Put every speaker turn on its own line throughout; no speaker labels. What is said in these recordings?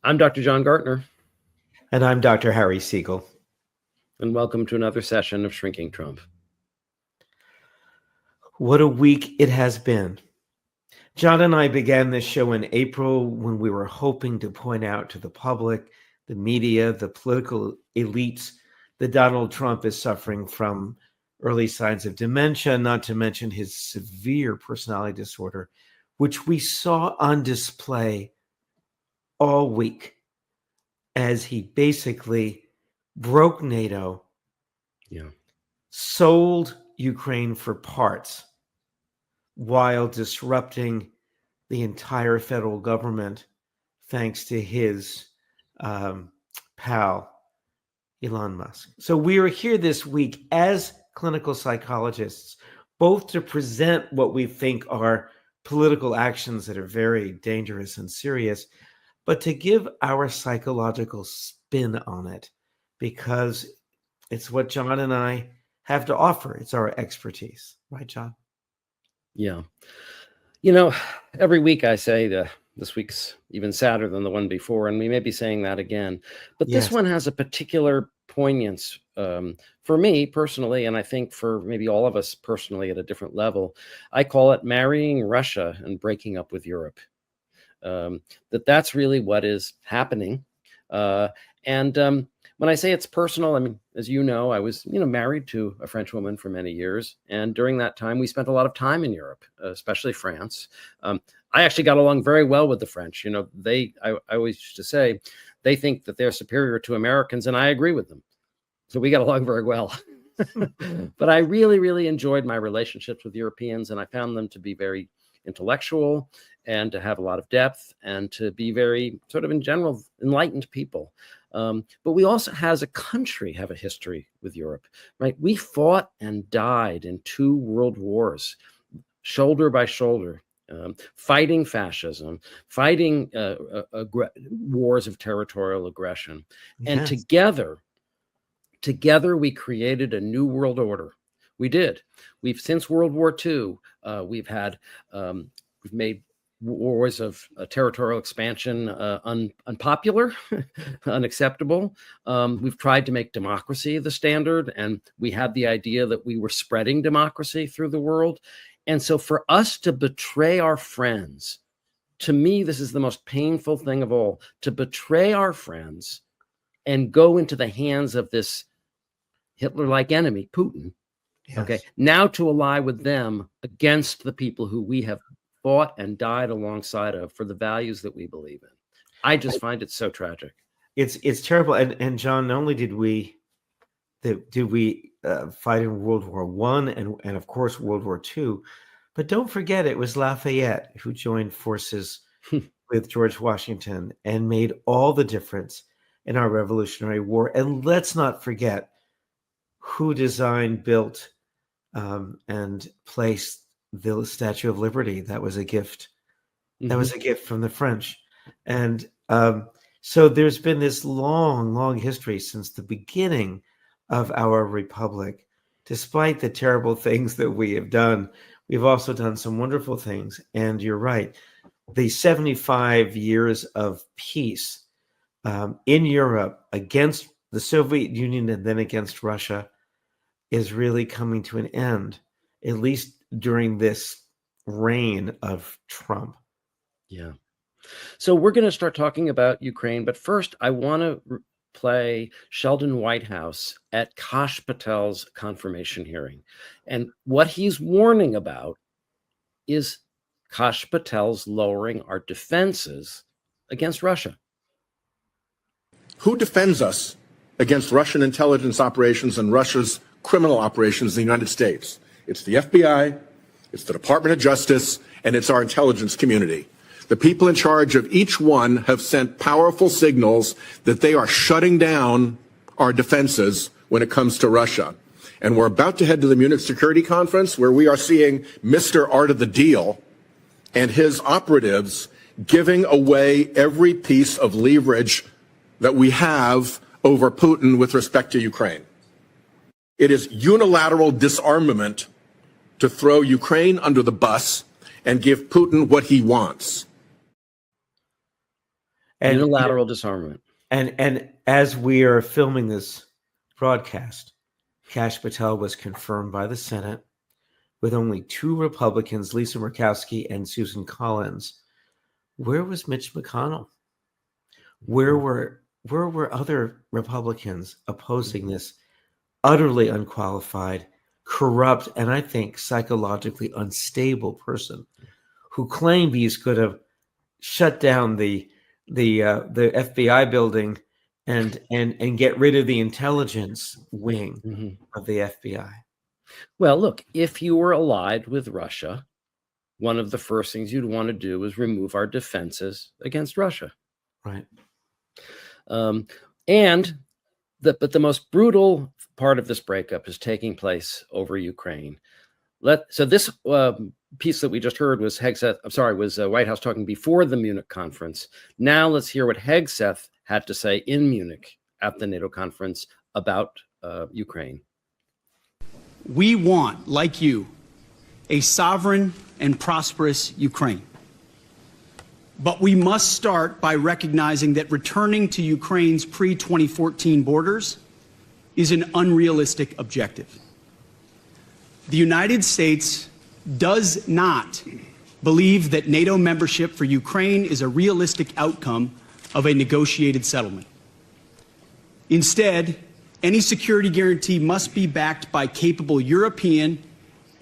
I'm Dr. John Gartner.
And I'm Dr. Harry Segal.
And welcome to another session of Shrinking Trump.
What a week it has been. John and I began this show in April when we were hoping to point out to the public, the media, the political elites that Donald Trump is suffering from early signs of dementia, not to mention his severe personality disorder, which we saw on display all week as he basically broke NATO, sold Ukraine for parts while disrupting the entire federal government thanks to his pal, Elon Musk. So we are here this week as clinical psychologists, both to present what we think are political actions that are very dangerous and serious, but to give our psychological spin on it, because it's what John and I have to offer. It's our expertise. Right, John?
Yeah. You know, every week I say this week's even sadder than the one before, and we may be saying that again. But this one has a particular poignance for me personally, and I think for maybe all of us personally at a different level. I call it marrying Russia and breaking up with Europe. That's really what is happening. When I say it's personal, I mean, as you know, I was, married to a French woman for many years. And during that time, we spent a lot of time in Europe, especially France. I actually got along very well with the French. I always used to say they think that they're superior to Americans, and I agree with them. So we got along very well. But I really, really enjoyed my relationships with Europeans, and I found them to be very intellectual and to have a lot of depth and to be very sort of in general enlightened people. But we also, as a country, have a history with Europe, right? We fought and died in 2 world wars, shoulder by shoulder, fighting fascism, fighting wars of territorial aggression. And together we created a new world order. We did. Since World War II, we've made wars of territorial expansion unpopular, unacceptable. We've tried to make democracy the standard, and we had the idea that we were spreading democracy through the world. And so for us to betray our friends, to me, this is the most painful thing of all, to betray our friends and go into the hands of this Hitler-like enemy, Putin. Yes. Okay, now to ally with them against the people who we have fought and died alongside of for the values that we believe in. I just find it so tragic.
It's terrible. And John, not only did we fight in World War I and of course World War II, but don't forget it was Lafayette who joined forces with George Washington and made all the difference in our Revolutionary War. And let's not forget who designed, built, and placed the Statue of Liberty. That was a gift. That was a gift from the French. And so there's been this long, long history since the beginning of our republic. Despite the terrible things that we have done, we've also done some wonderful things. And you're right. The 75 years of peace in Europe against the Soviet Union and then against Russia is really coming to an end, at least during this reign of Trump.
Yeah. So we're going to start talking about Ukraine, but first I want to play Sheldon Whitehouse at Kash Patel's confirmation hearing. And what he's warning about is Kash Patel's lowering our defenses against Russia.
Who defends us against Russian intelligence operations and Russia's criminal operations in the United States? It's the FBI, it's the Department of Justice, and it's our intelligence community. The people in charge of each one have sent powerful signals that they are shutting down our defenses when it comes to Russia. And we're about to head to the Munich Security Conference, where we are seeing Mr. Art of the Deal and his operatives giving away every piece of leverage that we have over Putin with respect to Ukraine. It is unilateral disarmament to throw Ukraine under the bus and give Putin what he wants.
And
unilateral disarmament.
And as we are filming this broadcast, Kash Patel was confirmed by the Senate with only 2 Republicans, Lisa Murkowski and Susan Collins. Where was Mitch McConnell? Where were other Republicans opposing this utterly unqualified, corrupt, and I think psychologically unstable person who claimed he's could have shut down the FBI building and get rid of the intelligence wing of the FBI?
Well, look, if you were allied with Russia, one of the first things you'd want to do is remove our defenses against Russia.
Right.
But the most brutal part of this breakup is taking place over Ukraine. So this piece that we just heard was White House talking before the Munich conference. Now let's hear what Hegseth had to say in Munich at the NATO conference about Ukraine.
We want, like you, a sovereign and prosperous Ukraine. But we must start by recognizing that returning to Ukraine's pre-2014 borders is an unrealistic objective. The United States does not believe that NATO membership for Ukraine is a realistic outcome of a negotiated settlement. Instead, any security guarantee must be backed by capable European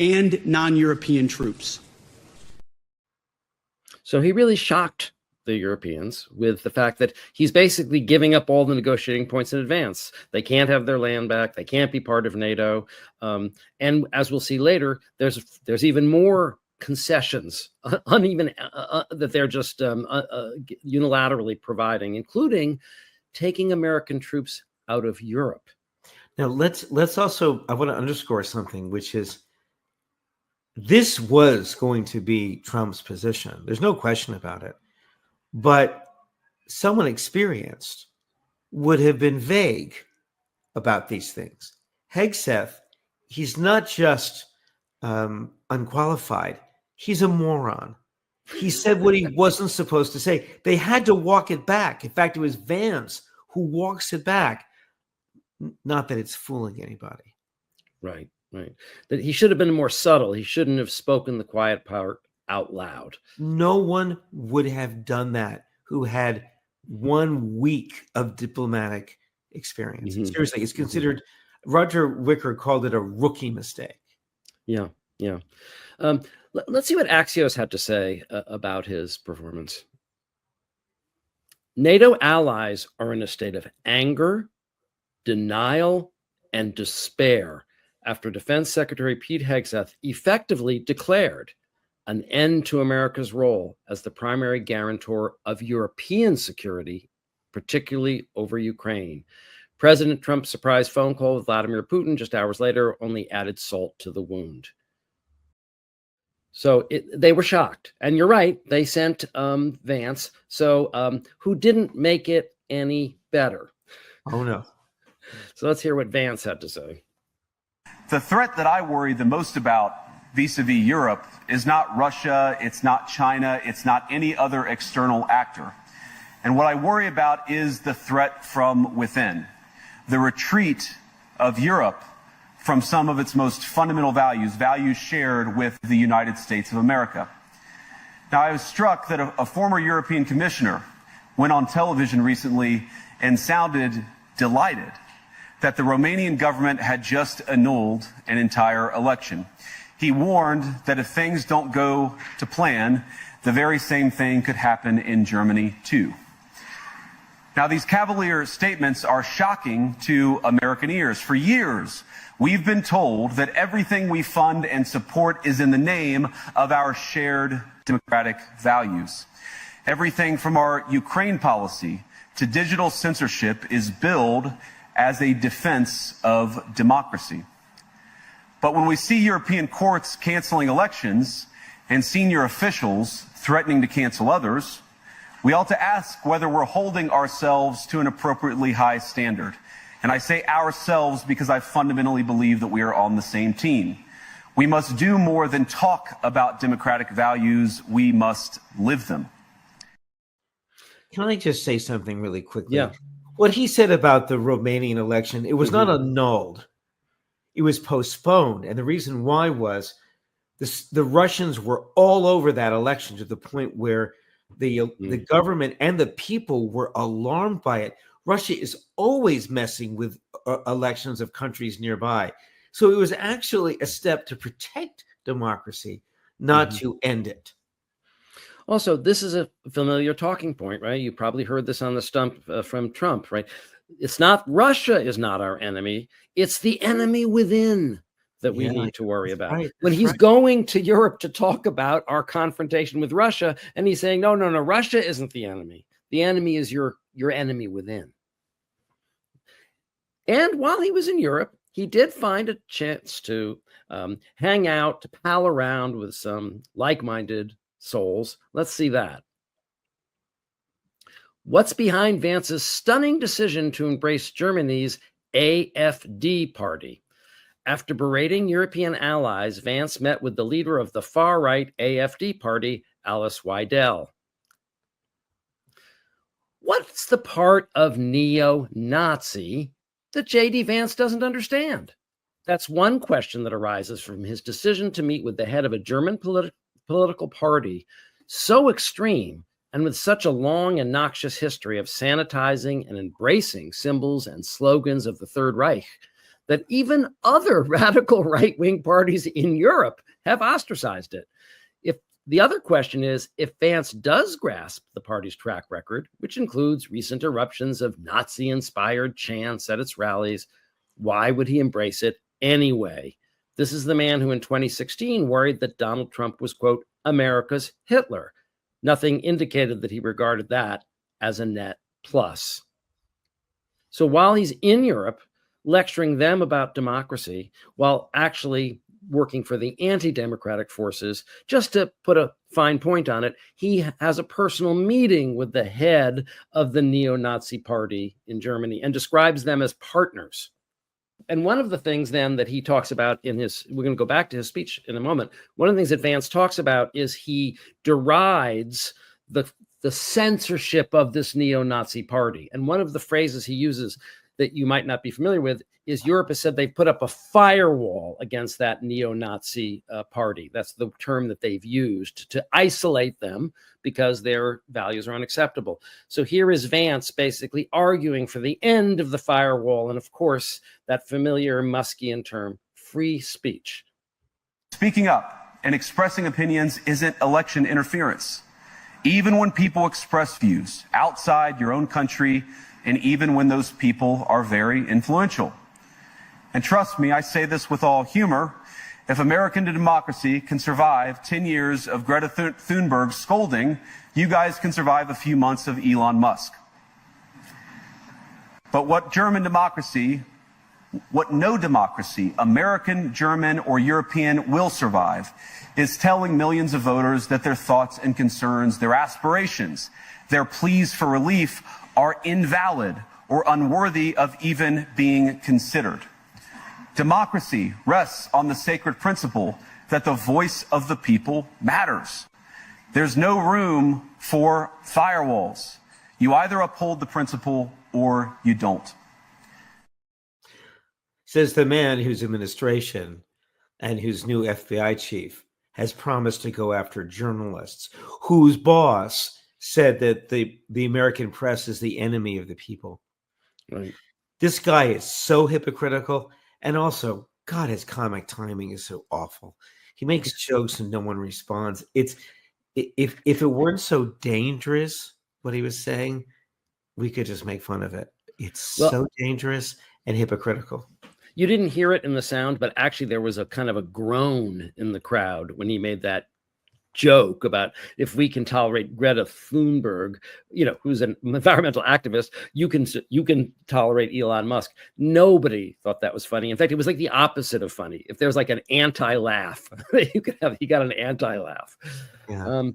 and non-European troops.
So he really shocked the Europeans with the fact that he's basically giving up all the negotiating points in advance. They can't have their land back. They can't be part of NATO. And as we'll see later, there's even more concessions, uneven that they're just unilaterally providing, including taking American troops out of Europe.
Now let's also, I want to underscore something, which is this was going to be Trump's position. There's no question about it. But someone experienced would have been vague about these things. Hegseth, he's not just unqualified. He's a moron. He said what he wasn't supposed to say. They had to walk it back. In fact, it was Vance who walks it back. Not that it's fooling anybody.
Right. That he should have been more subtle. He shouldn't have spoken the quiet part out loud.
No one would have done that who had 1 week of diplomatic experience. Seriously, it's considered, Roger Wicker called it a rookie mistake.
Yeah. Let's see what Axios had to say about his performance. NATO allies are in a state of anger, denial, and despair after Defense Secretary Pete Hegseth effectively declared an end to America's role as the primary guarantor of European security, particularly over Ukraine. President Trump's surprise phone call with Vladimir Putin just hours later only added salt to the wound. So they were shocked. And you're right, they sent Vance, who didn't make it any better.
Oh, no.
So let's hear what Vance had to say.
The threat that I worry the most about vis-a-vis Europe is not Russia, it's not China, it's not any other external actor. And what I worry about is the threat from within, the retreat of Europe from some of its most fundamental values, values shared with the United States of America. Now, I was struck that a former European commissioner went on television recently and sounded delighted that the Romanian government had just annulled an entire election. He warned that if things don't go to plan, the very same thing could happen in Germany too. Now, these cavalier statements are shocking to American ears. For years, we've been told that everything we fund and support is in the name of our shared democratic values. Everything from our Ukraine policy to digital censorship is billed as a defense of democracy. But when we see European courts canceling elections and senior officials threatening to cancel others, we ought to ask whether we're holding ourselves to an appropriately high standard. And I say ourselves because I fundamentally believe that we are on the same team. We must do more than talk about democratic values. We must live them.
Can I just say something really quickly?
Yeah.
What he said about the Romanian election, it was not annulled. It was postponed. And the reason why was the Russians were all over that election to the point where the government and the people were alarmed by it. Russia is always messing with elections of countries nearby. So it was actually a step to protect democracy, not to end it.
Also, this is a familiar talking point, right? You probably heard this on the stump from Trump, right? It's not Russia is not our enemy. It's the enemy within that we need to worry about.
Right,
when he's going to Europe to talk about our confrontation with Russia, and he's saying, no, Russia isn't the enemy. The enemy is your enemy within. And while he was in Europe, he did find a chance to hang out, to pal around with some like-minded souls. Let's see that. What's behind Vance's stunning decision to embrace Germany's AfD party? After berating European allies, Vance met with the leader of the far-right AfD party, Alice Weidel. What's the part of neo-Nazi that J.D. Vance doesn't understand? That's one question that arises from his decision to meet with the head of a German political party so extreme and with such a long and noxious history of sanitizing and embracing symbols and slogans of the Third Reich that even other radical right-wing parties in Europe have ostracized it. If the other question is, if Vance does grasp the party's track record, which includes recent eruptions of Nazi-inspired chants at its rallies, why would he embrace it anyway? This is the man who in 2016 worried that Donald Trump was, quote, America's Hitler. Nothing indicated that he regarded that as a net plus. So while he's in Europe, lecturing them about democracy, while actually working for the anti-democratic forces, just to put a fine point on it, he has a personal meeting with the head of the neo-Nazi party in Germany and describes them as partners. And one of the things then that he talks about in his, we're going to go back to his speech in a moment. One of the things that Vance talks about is he derides the censorship of this neo-Nazi party. And one of the phrases he uses that you might not be familiar with is Europe has said they've put up a firewall against that neo-Nazi party. That's the term that they've used to isolate them because their values are unacceptable. So here is Vance basically arguing for the end of the firewall. And of course, that familiar Muskian term, free speech.
Speaking up and expressing opinions isn't election interference. Even when people express views outside your own country, and even when those people are very influential. And trust me, I say this with all humor, if American democracy can survive 10 years of Greta Thunberg scolding, you guys can survive a few months of Elon Musk. But what no democracy, American, German, or European, will survive is telling millions of voters that their thoughts and concerns, their aspirations, their pleas for relief are invalid or unworthy of even being considered. Democracy rests on the sacred principle that the voice of the people matters. There's no room for firewalls. You either uphold the principle or you don't.
Says the man whose administration and whose new FBI chief has promised to go after journalists, whose boss said that the American press is the enemy of the people.
Right.
This guy is so hypocritical. And also, God, his comic timing is so awful. He makes jokes and no one responds. If it weren't so dangerous, what he was saying, we could just make fun of it. It's so dangerous and hypocritical.
You didn't hear it in the sound, but actually there was a kind of a groan in the crowd when he made that joke about if we can tolerate Greta Thunberg, who's an environmental activist, you can tolerate Elon Musk. Nobody thought that was funny. In fact, it was like the opposite of funny. If there was like an anti-laugh, he got an anti-laugh.
Yeah.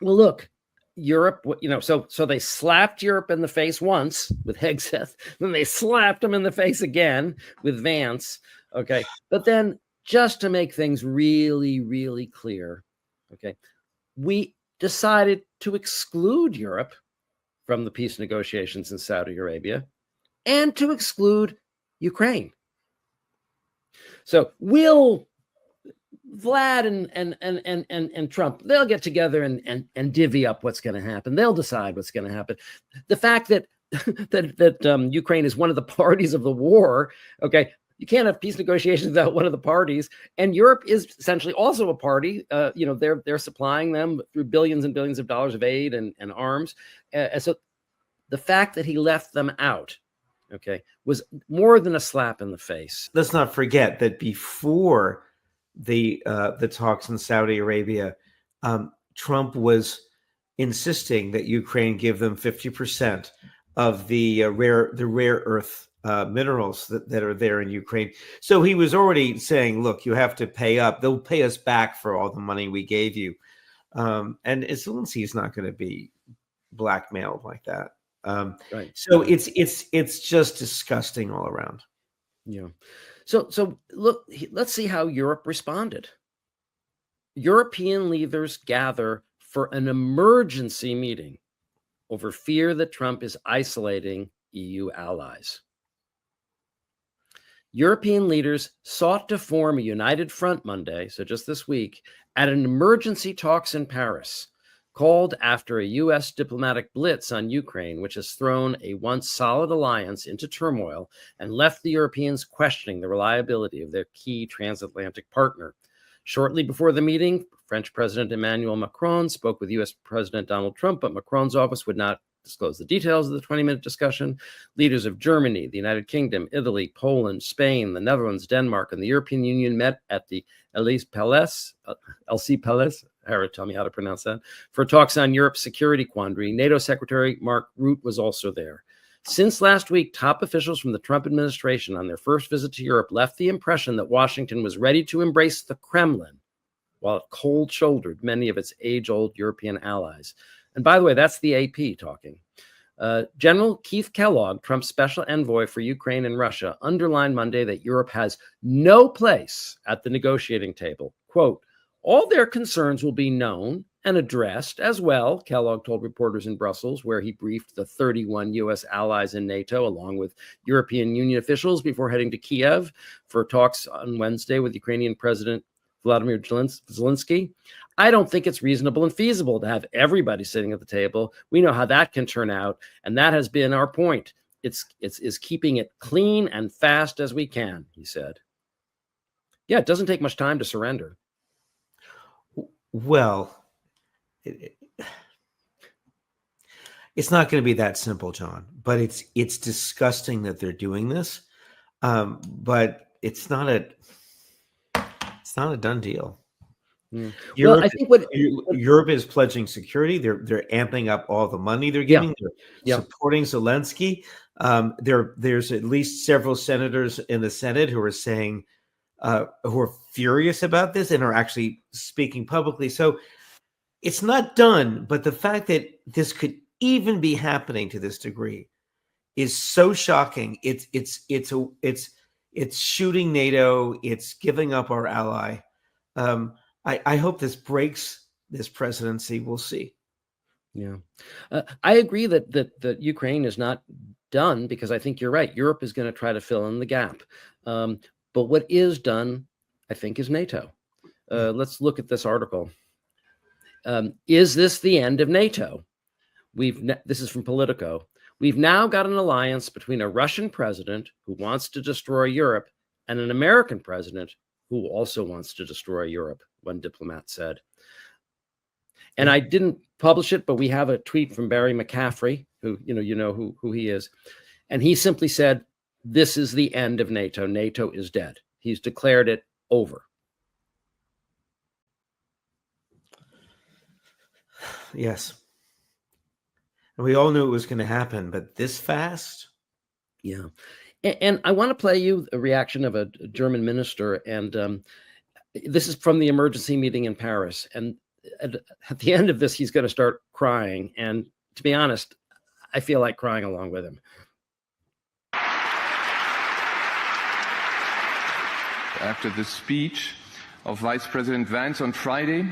Well, look, Europe, so they slapped Europe in the face once with Hegseth, then they slapped him in the face again with Vance. Okay. But then just to make things really, really clear, okay, we decided to exclude Europe from the peace negotiations in Saudi Arabia and to exclude Ukraine. So will Vlad and Trump, they'll get together and divvy up what's going to happen. They'll decide what's going to happen. The fact that Ukraine is one of the parties of the war, okay, you can't have peace negotiations without one of the parties. And Europe is essentially also a party. They're supplying them through billions and billions of dollars of aid and arms. And so the fact that he left them out, okay, was more than a slap in the face.
Let's not forget that before the talks in Saudi Arabia, Trump was insisting that Ukraine give them 50% of the rare earth minerals that are there in Ukraine. So he was already saying, look, you have to pay up. They'll pay us back for all the money we gave you. And Zelensky is not going to be blackmailed like that.
Right.
So it's just disgusting all around.
Yeah. So look, let's see how Europe responded. European leaders gather for an emergency meeting over fear that Trump is isolating EU allies. European leaders sought to form a united front Monday, so just this week, at an emergency talks in Paris, called after a U.S. diplomatic blitz on Ukraine, which has thrown a once solid alliance into turmoil and left the Europeans questioning the reliability of their key transatlantic partner. Shortly before the meeting, French President Emmanuel Macron spoke with U.S. President Donald Trump, but Macron's office would not disclose the details of the 20-minute discussion. Leaders of Germany, the United Kingdom, Italy, Poland, Spain, the Netherlands, Denmark, and the European Union met at the Elysée Palace, Harry, tell me how to pronounce that, for talks on Europe's security quandary. NATO Secretary Mark Rutte was also there. Since last week, top officials from the Trump administration on their first visit to Europe left the impression that Washington was ready to embrace the Kremlin, while it cold-shouldered many of its age-old European allies. And by the way, that's the AP talking. General Keith Kellogg, Trump's special envoy for Ukraine and Russia, underlined Monday that Europe has no place at the negotiating table. Quote, all their concerns will be known and addressed as well, Kellogg told reporters in Brussels, where he briefed the 31 U.S. allies in NATO, along with European Union officials, before heading to Kiev for talks on Wednesday with Ukrainian President Vladimir Zelensky. I don't think it's reasonable and feasible to have everybody sitting at the table. We know how that can turn out, and that has been our point. It's keeping it clean and fast as we can, he said. Yeah, it doesn't take much time to surrender.
Well, it's not going to be that simple, John, but it's disgusting that they're doing this. But it's not a done deal.
Mm.
Europe,
well, I think
Europe is pledging security. They're amping up all the money they're giving. They're supporting Zelensky. There's at least several senators in the Senate who are saying, who are furious about this and are actually speaking publicly. So it's not done, but the fact that this could even be happening to this degree is so shocking. It's shooting NATO. It's giving up our ally. I hope this breaks this presidency. We'll see.
Yeah, I agree that Ukraine is not done, because I think you're right. Europe is going to try to fill in the gap. But what is done, I think, is NATO. Let's look at this article. Is this the end of NATO? This is from Politico. We've now got an alliance between a Russian president who wants to destroy Europe and an American president who also wants to destroy Europe, one diplomat said. And I didn't publish it, but we have a tweet from Barry McCaffrey, who you know who he is. And he simply said, this is the end of NATO. NATO is dead. He's declared it over.
Yes. And we all knew it was going to happen, but this fast?
Yeah. And I want to play you a reaction of a German minister. And this is from the emergency meeting in Paris. And at the end of this, he's going to start crying. And to be honest, I feel like crying along with him.
After the speech of Vice President Vance on Friday,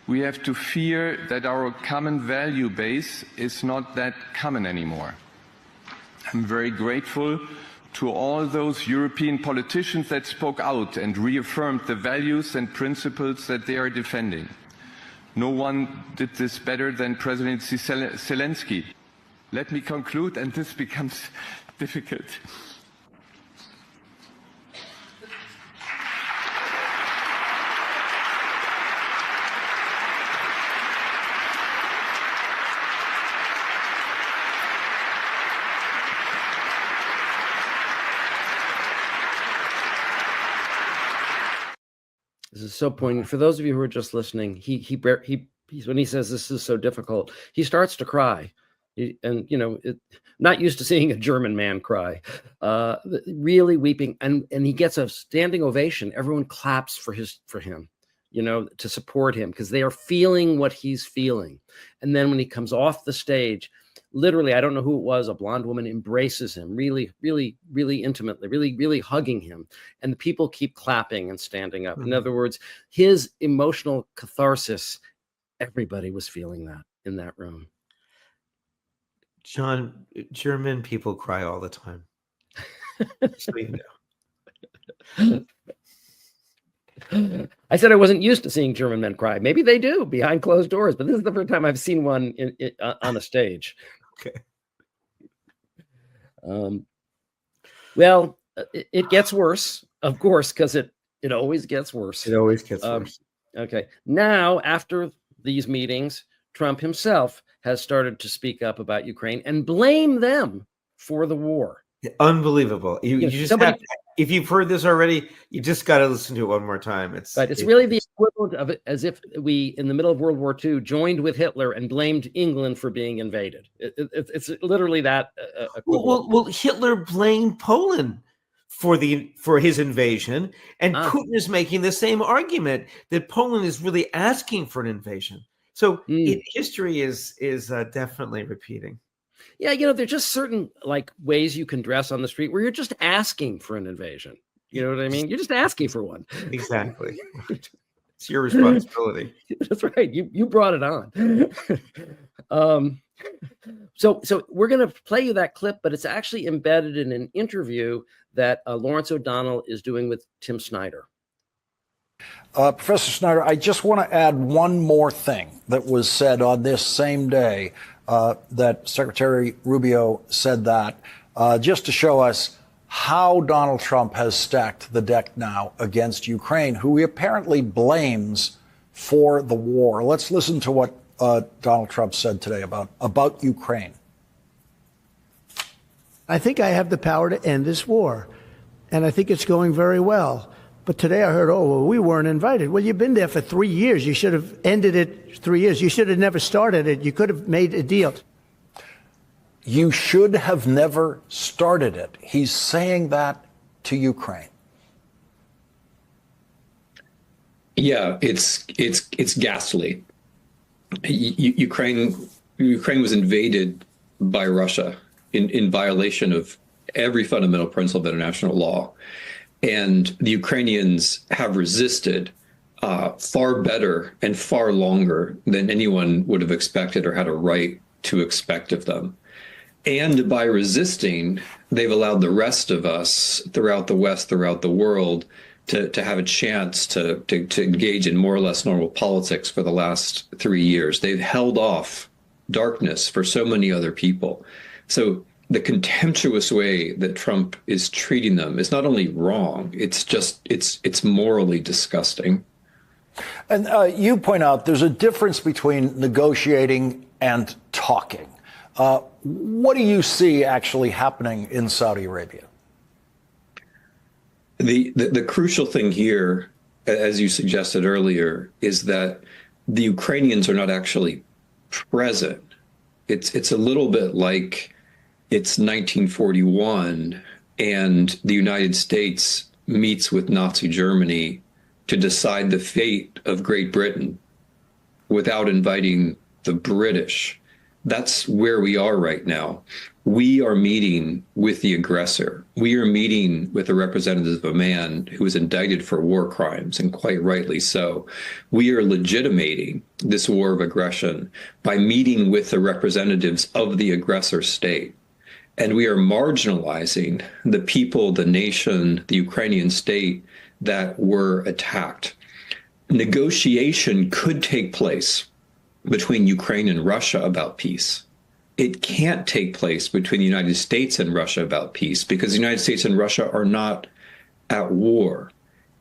we have to fear that our common value base is not that common anymore. I'm very grateful to all those European politicians that spoke out and reaffirmed the values and principles that they are defending. No one did this better than President Zelensky. Let me conclude, and this becomes difficult.
This is so poignant. For those of you who are just listening, he's when he says this is so difficult, he starts to cry. And, you know, not used to seeing a German man cry, really weeping. And he gets a standing ovation. Everyone claps for him, you know, to support him because they are feeling what he's feeling. And then when he comes off the stage, literally, I don't know who it was, a blonde woman embraces him really, really, really intimately, really, really hugging him. And the people keep clapping and standing up. In other words, his emotional catharsis, everybody was feeling that in that room.
John, German people cry all the time. So you know.
I said I wasn't used to seeing German men cry. Maybe they do behind closed doors, but this is the first time I've seen one on a stage.
Okay.
Well, it gets worse, of course, because it always gets worse.
It always gets worse.
Okay. Now, after these meetings, Trump himself has started to speak up about Ukraine and blame them for the war.
Unbelievable. You just have to, if you've heard this already, you just got to listen to it one more time. It's
really the equivalent of it as if we, in the middle of World War II, joined with Hitler and blamed England for being invaded. It's literally that.
Well, Hitler blamed Poland for his invasion, and Putin is making the same argument that Poland is really asking for an invasion. So history is definitely repeating.
Yeah, you know, there's just certain like ways you can dress on the street where you're just asking for an invasion. You know what I mean? You're just asking for one.
Exactly. It's your responsibility.
That's right. You brought it on. So we're going to play you that clip, but it's actually embedded in an interview that Lawrence O'Donnell is doing with Tim Snyder.
Professor Snyder, I just want to add one more thing that was said on this same day that Secretary Rubio said that just to show us how Donald Trump has stacked the deck now against Ukraine, who he apparently blames for the war. Let's listen to what Donald Trump said today about Ukraine.
I think I have the power to end this war, and I think it's going very well. But today I heard, we weren't invited. Well, you've been there for 3 years. You should have ended it 3 years. You should have never started it. You could have made a deal.
You should have never started it. He's saying that to Ukraine.
Yeah, it's ghastly. Ukraine was invaded by Russia in violation of every fundamental principle of international law. And the Ukrainians have resisted far better and far longer than anyone would have expected or had a right to expect of them. And by resisting, they've allowed the rest of us throughout the West, throughout the world, to have a chance to engage in more or less normal politics for the last 3 years. They've held off darkness for so many other people. So the contemptuous way that Trump is treating them is not only wrong, it's morally disgusting.
And you point out there's a difference between negotiating and talking. What do you see actually happening in Saudi Arabia?
The crucial thing here, as you suggested earlier, is that the Ukrainians are not actually present. It's a little bit like it's 1941 and the United States meets with Nazi Germany to decide the fate of Great Britain without inviting the British. That's where we are right now. We are meeting with the aggressor. We are meeting with the representative of a man who was indicted for war crimes, and quite rightly so. We are legitimating this war of aggression by meeting with the representatives of the aggressor state. And we are marginalizing the people, the nation, the Ukrainian state that were attacked. Negotiation could take place between Ukraine and Russia about peace. It can't take place between the United States and Russia about peace because the United States and Russia are not at war.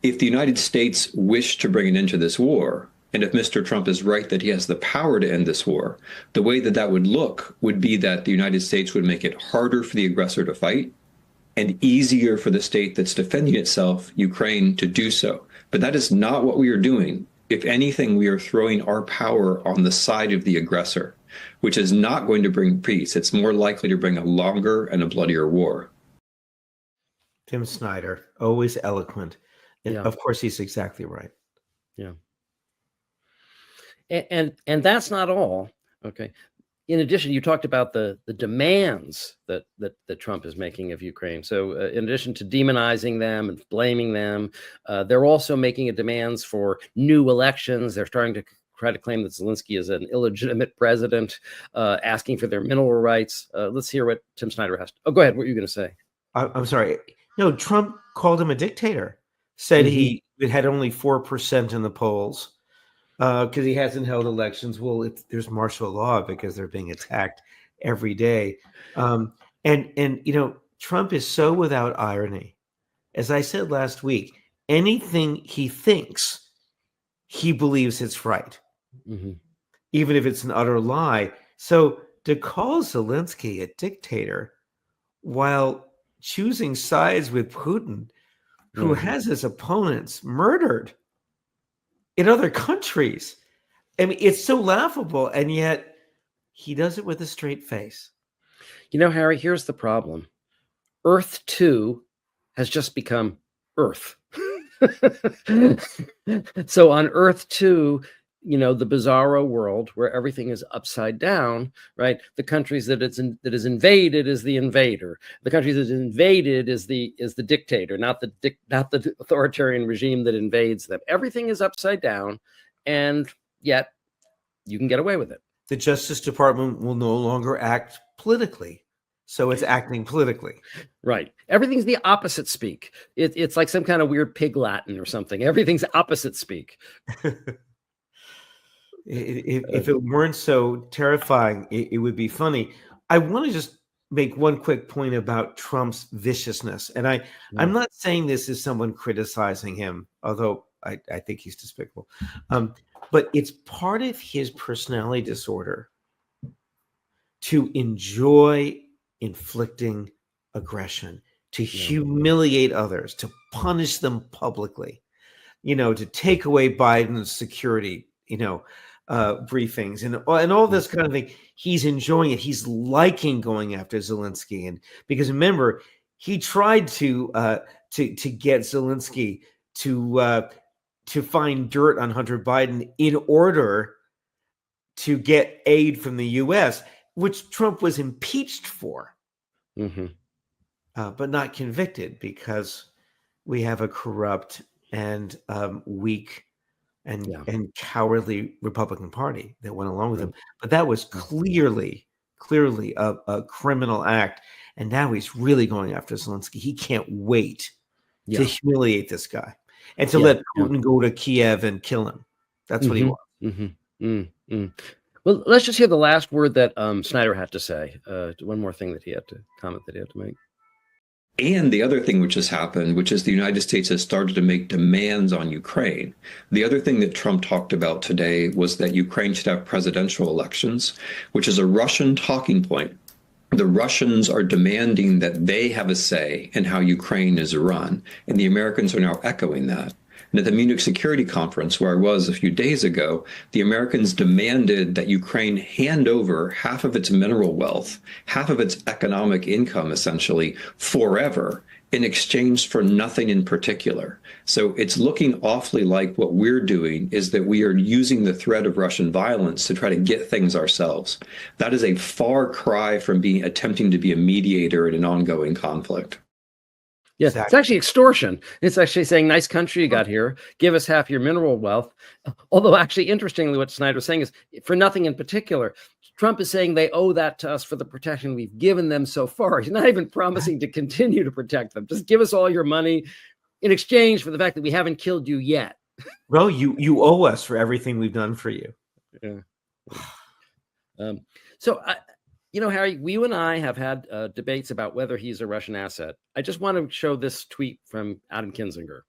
If the United States wished to bring an end to this war, and if Mr. Trump is right that he has the power to end this war, the way that that would look would be that the United States would make it harder for the aggressor to fight and easier for the state that's defending itself, Ukraine, to do so. But that is not what we are doing. If anything, we are throwing our power on the side of the aggressor, which is not going to bring peace. It's more likely to bring a longer and a bloodier war.
Tim Snyder, always eloquent. And of course, he's exactly right.
Yeah. And that's not all. Okay. In addition, you talked about the demands that Trump is making of Ukraine. So in addition to demonizing them and blaming them, they're also making demands for new elections. They're starting to try to claim that Zelensky is an illegitimate president, asking for their mineral rights. Let's hear what Tim Snyder has. Oh, go ahead. What were you going to say?
I'm sorry. No, Trump called him a dictator, said he had only 4% in the polls. Because he hasn't held elections. Well, there's martial law because they're being attacked every day. And you know, Trump is so without irony. As I said last week, anything he thinks, he believes it's right, even if it's an utter lie. So to call Zelensky a dictator while choosing sides with Putin, who has his opponents murdered in other countries. I mean, it's so laughable, and yet he does it with a straight face.
You know, Harry, here's the problem. Earth 2 has just become Earth. So on Earth 2, you know, the bizarro world where everything is upside down, right? The countries that is invaded is the invader. The country that is invaded is the dictator, not the authoritarian regime that invades them. Everything is upside down, and yet you can get away with it.
The Justice Department will no longer act politically, so it's acting politically.
Right. Everything's the opposite speak. It's like some kind of weird pig Latin or something. Everything's opposite speak.
If it weren't so terrifying, it would be funny. I want to just make one quick point about Trump's viciousness. And I'm not saying this as someone criticizing him, although I think he's despicable. But it's part of his personality disorder to enjoy inflicting aggression, to humiliate others, to punish them publicly, you know, to take away Biden's security, you know, briefings and all this kind of thing. He's enjoying it. He's liking going after Zelensky, and because remember, he tried to get Zelensky to find dirt on Hunter Biden in order to get aid from the U.S., which Trump was impeached for, but not convicted because we have a corrupt and weak and cowardly Republican Party that went along with him. But that was clearly a criminal act. And now he's really going after Zelensky. He can't wait to humiliate this guy and to let Putin go to Kiev and kill him. That's what he wants.
Well, let's just hear the last word that Snyder had to say. One more thing that he had to comment that he had to make.
And the other thing which has happened, which is the United States has started to make demands on Ukraine. The other thing that Trump talked about today was that Ukraine should have presidential elections, which is a Russian talking point. The Russians are demanding that they have a say in how Ukraine is run, and the Americans are now echoing that. And at the Munich Security Conference, where I was a few days ago, the Americans demanded that Ukraine hand over half of its mineral wealth, half of its economic income, essentially, forever, in exchange for nothing in particular. So it's looking awfully like what we're doing is that we are using the threat of Russian violence to try to get things ourselves. That is a far cry from attempting to be a mediator in an ongoing conflict.
Yeah,
Exactly.
It's actually extortion. It's actually saying, nice country you got here, give us half your mineral wealth. Although actually, interestingly, what Snyder was saying is for nothing in particular. Trump is saying they owe that to us for the protection we've given them so far. He's not even promising to continue to protect them. Just give us all your money in exchange for the fact that we haven't killed you yet.
Well, you owe us for everything we've done for you.
Yeah. Harry, you and I have had debates about whether he's a Russian asset. I just want to show this tweet from Adam Kinzinger.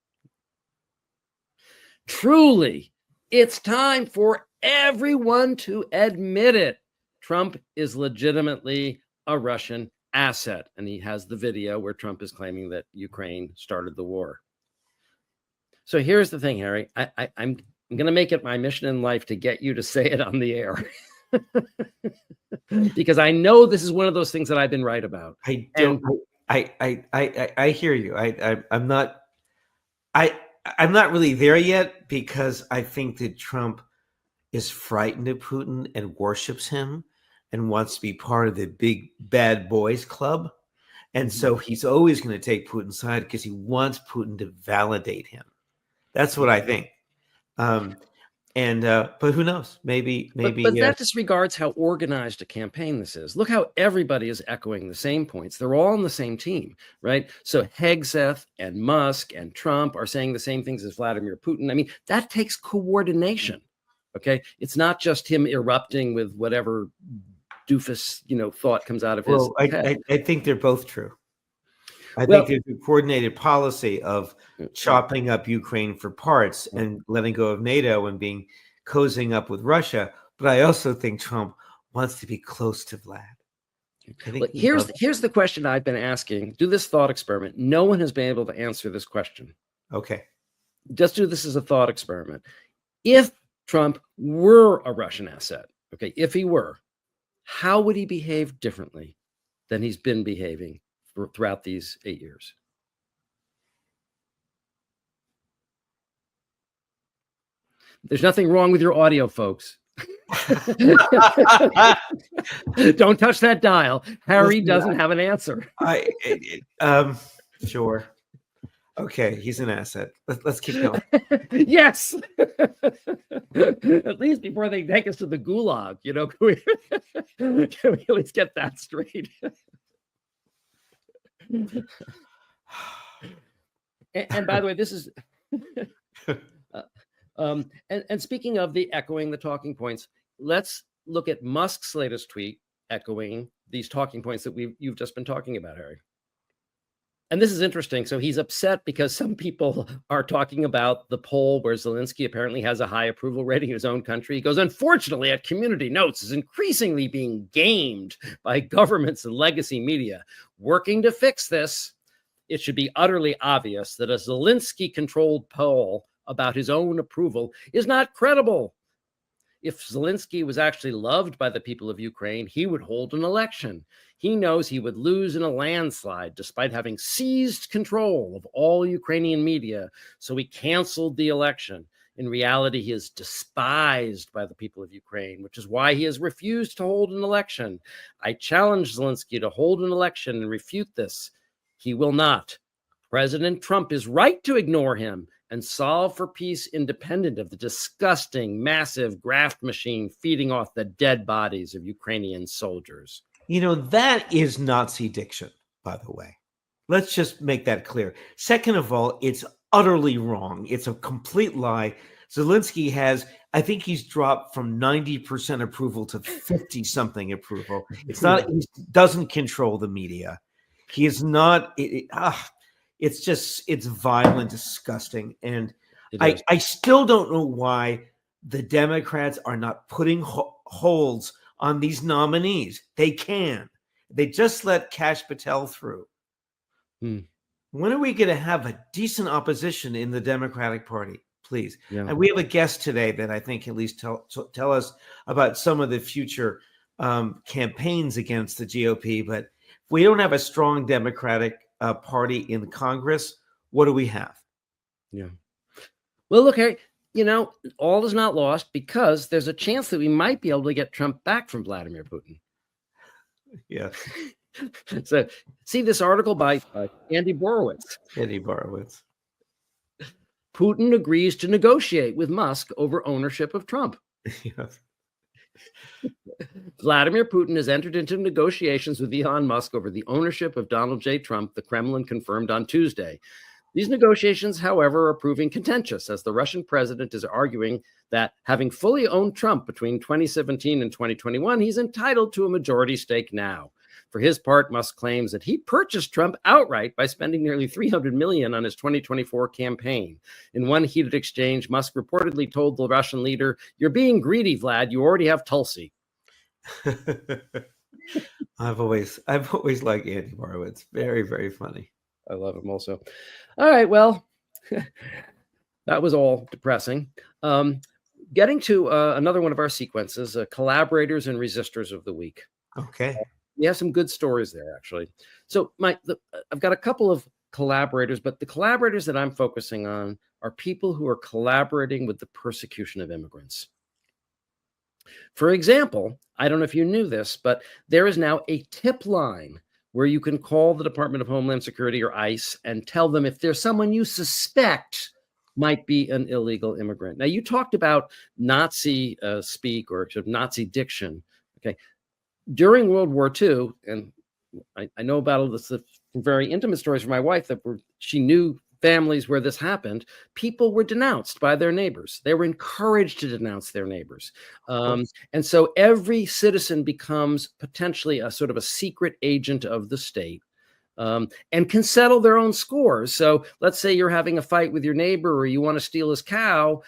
Truly, it's time for everyone to admit it. Trump is legitimately a Russian asset. And he has the video where Trump is claiming that Ukraine started the war. So here's the thing, Harry. I'm going to make it my mission in life to get you to say it on the air. Because I know this is one of those things that I've been right about.
I hear you. I'm not really there yet because I think that Trump is frightened of Putin and worships him and wants to be part of the big bad boys club. And so he's always going to take Putin's side because he wants Putin to validate him. That's what I think. But who knows? Maybe. But
that disregards how organized a campaign this is. Look how everybody is echoing the same points. They're all on the same team, right? So Hegseth and Musk and Trump are saying the same things as Vladimir Putin. I mean, that takes coordination. Okay, it's not just him erupting with whatever doofus thought comes out of his head.
I think they're both true. I think there's a coordinated policy of chopping up Ukraine for parts and letting go of NATO and cozying up with Russia. But I also think Trump wants to be close to Vlad.
Here's the question I've been asking. Do this thought experiment. No one has been able to answer this question.
Okay.
Just do this as a thought experiment. If Trump were a Russian asset, okay, if he were, how would he behave differently than he's been behaving throughout these 8 years? There's nothing wrong with your audio, folks. Don't touch that dial. Harry doesn't have an answer.
Sure. Okay, he's an asset. Let's keep going.
Yes. At least before they take us to the gulag, can we at least get that straight? And by the way, this is and speaking of the echoing the talking points, let's look at Musk's latest tweet echoing these talking points that you've just been talking about, Harry. And this is interesting. So he's upset because some people are talking about the poll where Zelensky apparently has a high approval rating in his own country. He goes, unfortunately, at Community Notes is increasingly being gamed by governments and legacy media. Working to fix this, it should be utterly obvious that a Zelensky-controlled poll about his own approval is not credible. If Zelensky was actually loved by the people of Ukraine, he would hold an election. He knows he would lose in a landslide despite having seized control of all Ukrainian media, so he canceled the election. In reality, he is despised by the people of Ukraine, which is why he has refused to hold an election. I challenge Zelensky to hold an election and refute this. He will not. President Trump is right to ignore him and solve for peace independent of the disgusting, massive graft machine feeding off the dead bodies of Ukrainian soldiers.
That is Nazi diction, by the way. Let's just make that clear. Second of all, it's utterly wrong. It's a complete lie. Zelensky I think he's dropped from 90% approval to 50-something approval. It's not, he doesn't control the media. He is not, it's violent, disgusting. And I still don't know why the Democrats are not putting holds on these nominees. They can. They just let Kash Patel through. When are we going to have a decent opposition in the Democratic Party? Please. Yeah. And we have a guest today that I think at least tell us about some of the future campaigns against the GOP. But if we don't have a strong Democratic party in Congress, what do we have?
Yeah. Well, look, Harry, all is not lost because there's a chance that we might be able to get Trump back from Vladimir Putin.
Yeah.
So, see this article by Andy Borowitz.
Andy Borowitz.
Putin agrees to negotiate with Musk over ownership of Trump.
Yes.
Vladimir Putin has entered into negotiations with Elon Musk over the ownership of Donald J. Trump, the Kremlin confirmed on Tuesday. These negotiations, however, are proving contentious as the Russian president is arguing that having fully owned Trump between 2017 and 2021, he's entitled to a majority stake now. For his part, Musk claims that he purchased Trump outright by spending nearly $300 million on his 2024 campaign. In one heated exchange, Musk reportedly told the Russian leader, "You're being greedy, Vlad. You already have Tulsi."
I've always liked Andy Borowitz. Very, very funny.
I love him also. All right, well, that was all depressing. Getting to another one of our sequences, collaborators and resistors of the week.
Okay.
We have some good stories there, actually. So I've got a couple of collaborators, but the collaborators that I'm focusing on are people who are collaborating with the persecution of immigrants. For example, I don't know if you knew this, but there is now a tip line where you can call the Department of Homeland Security or ICE and tell them if there's someone you suspect might be an illegal immigrant. Now, you talked about Nazi speak or sort of Nazi diction. Okay. During World War II, and I know about all this very intimate stories from my wife she knew families where this happened. People were denounced by their neighbors. They were encouraged to denounce their neighbors. And so every citizen becomes potentially a sort of a secret agent of the state and can settle their own scores. So let's say you're having a fight with your neighbor or you want to steal his cow.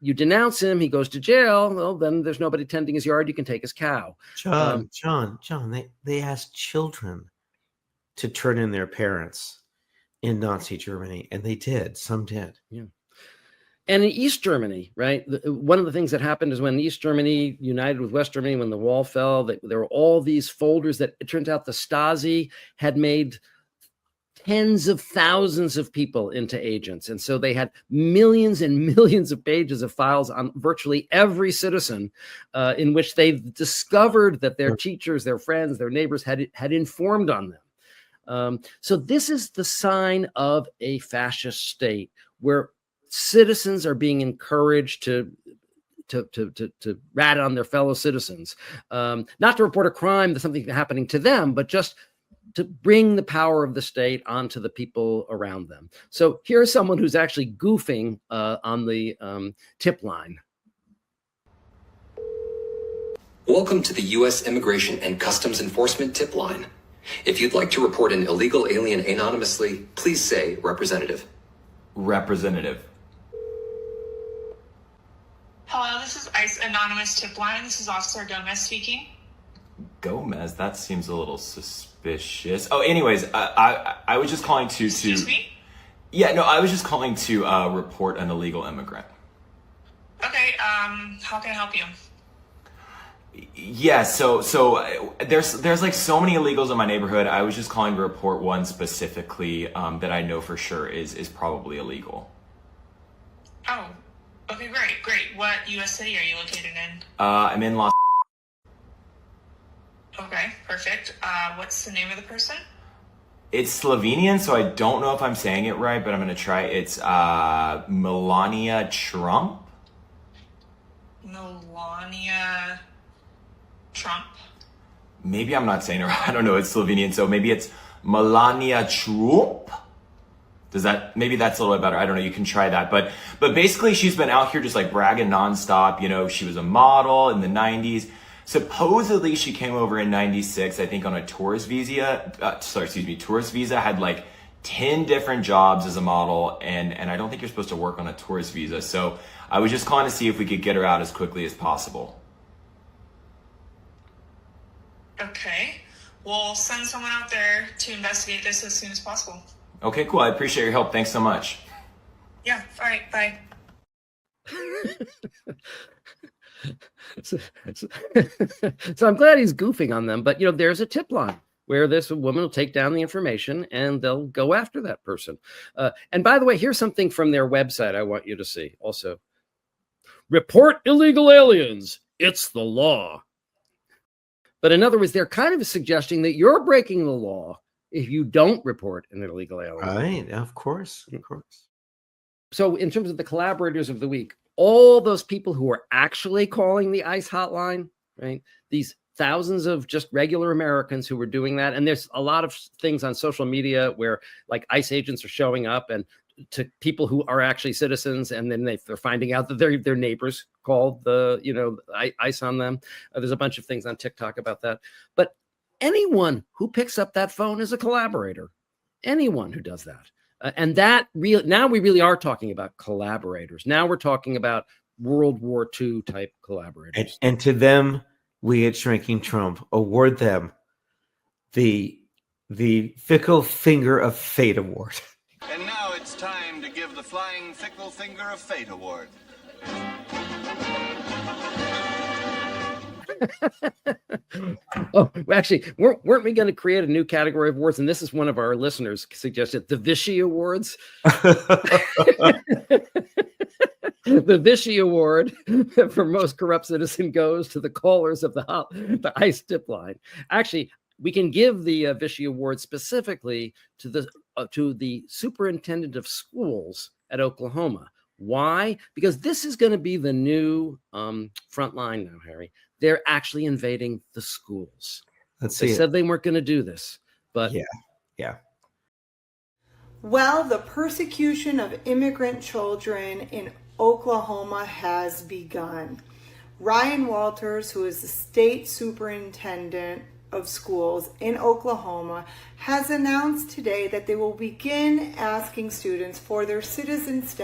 You denounce him, he goes to jail. Well, then there's nobody tending his yard. You can take his cow.
John, they asked children to turn in their parents in Nazi Germany, and they did. Some did.
Yeah. And in East Germany, right? One of the things that happened is when East Germany united with West Germany, when the wall fell, there were all these folders that it turns out the Stasi had made tens of thousands of people into agents. And so they had millions and millions of pages of files on virtually every citizen in which they discovered that their teachers, their friends, their neighbors had informed on them. So this is the sign of a fascist state where citizens are being encouraged to rat on their fellow citizens, not to report a crime that's something happening to them, but just to bring the power of the state onto the people around them. So here's someone who's actually goofing on the tip line.
Welcome to the U.S. Immigration and Customs Enforcement tip line. If you'd like to report an illegal alien anonymously, please say representative.
Representative.
Hello, this is ICE Anonymous Tip Line. This is Officer Gomez speaking.
Gomez? That seems a little suspicious. Oh, anyways, I was just calling to...
Excuse me?
Yeah, no, I was just calling to report an illegal immigrant.
Okay, how can I help you?
Yeah, so there's like so many illegals in my neighborhood. I was just calling to report one specifically that I know for sure is probably illegal.
Oh, okay, great. What U.S. city are you located in?
I'm in Los...
Okay, perfect. What's the name of the person?
It's Slovenian, so I don't know if I'm saying it right, but I'm going to try. It's Melania Trump.
Melania Trump.
Maybe I'm not saying it right. I don't know. It's Slovenian, so maybe it's Melania Trump. Maybe that's a little bit better. I don't know. You can try that. But basically, she's been out here just like bragging nonstop. You know, she was a model in the 90s. Supposedly, she came over in 96, I think, on a tourist visa. Tourist visa, had like 10 different jobs as a model. And I don't think you're supposed to work on a tourist visa. So I was just calling to see if we could get her out as quickly as possible.
Okay. We'll send someone out there to investigate this as soon as possible.
Okay, cool. I appreciate your help. Thanks so much.
Yeah. All right. Bye.
So I'm glad he's goofing on them, but there's a tip line. where this woman will take down the information and they'll go after that person. And by the way, here's something from their website I want you to see also. Report illegal aliens. It's the law. But in other words, they're kind of suggesting that you're breaking the law if you don't report an illegal alien.
Right, of course, of course.
So in terms of the collaborators of the week, all those people who are actually calling the ICE hotline, right? These thousands of just regular Americans who were doing that. And there's a lot of things on social media where like ICE agents are showing up and to people who are actually citizens, and then they're finding out that their neighbors called the ICE on them. There's a bunch of things on TikTok about that. But anyone who picks up that phone is a collaborator. Anyone who does that. And that now we really are talking about collaborators. Now we're talking about World War II type collaborators.
And to them, we at Shrinking Trump award them the Fickle Finger of Fate Award.
And now it's time to give the Flying Fickle Finger of Fate Award.
Oh, actually, weren't we going to create a new category of awards? And this is one of our listeners suggested, the Vichy Awards. The Vichy Award for most corrupt citizen goes to the callers of the ICE tip line. Actually, we can give the Vichy Award specifically to the superintendent of schools at Oklahoma. Why? Because this is going to be the new front line now, Harry. They're actually invading the schools. They said they weren't going to do this, but
yeah.
Well, the persecution of immigrant children in Oklahoma has begun. Ryan Walters, who is the state superintendent of schools in Oklahoma, has announced today that they will begin asking students for their citizenship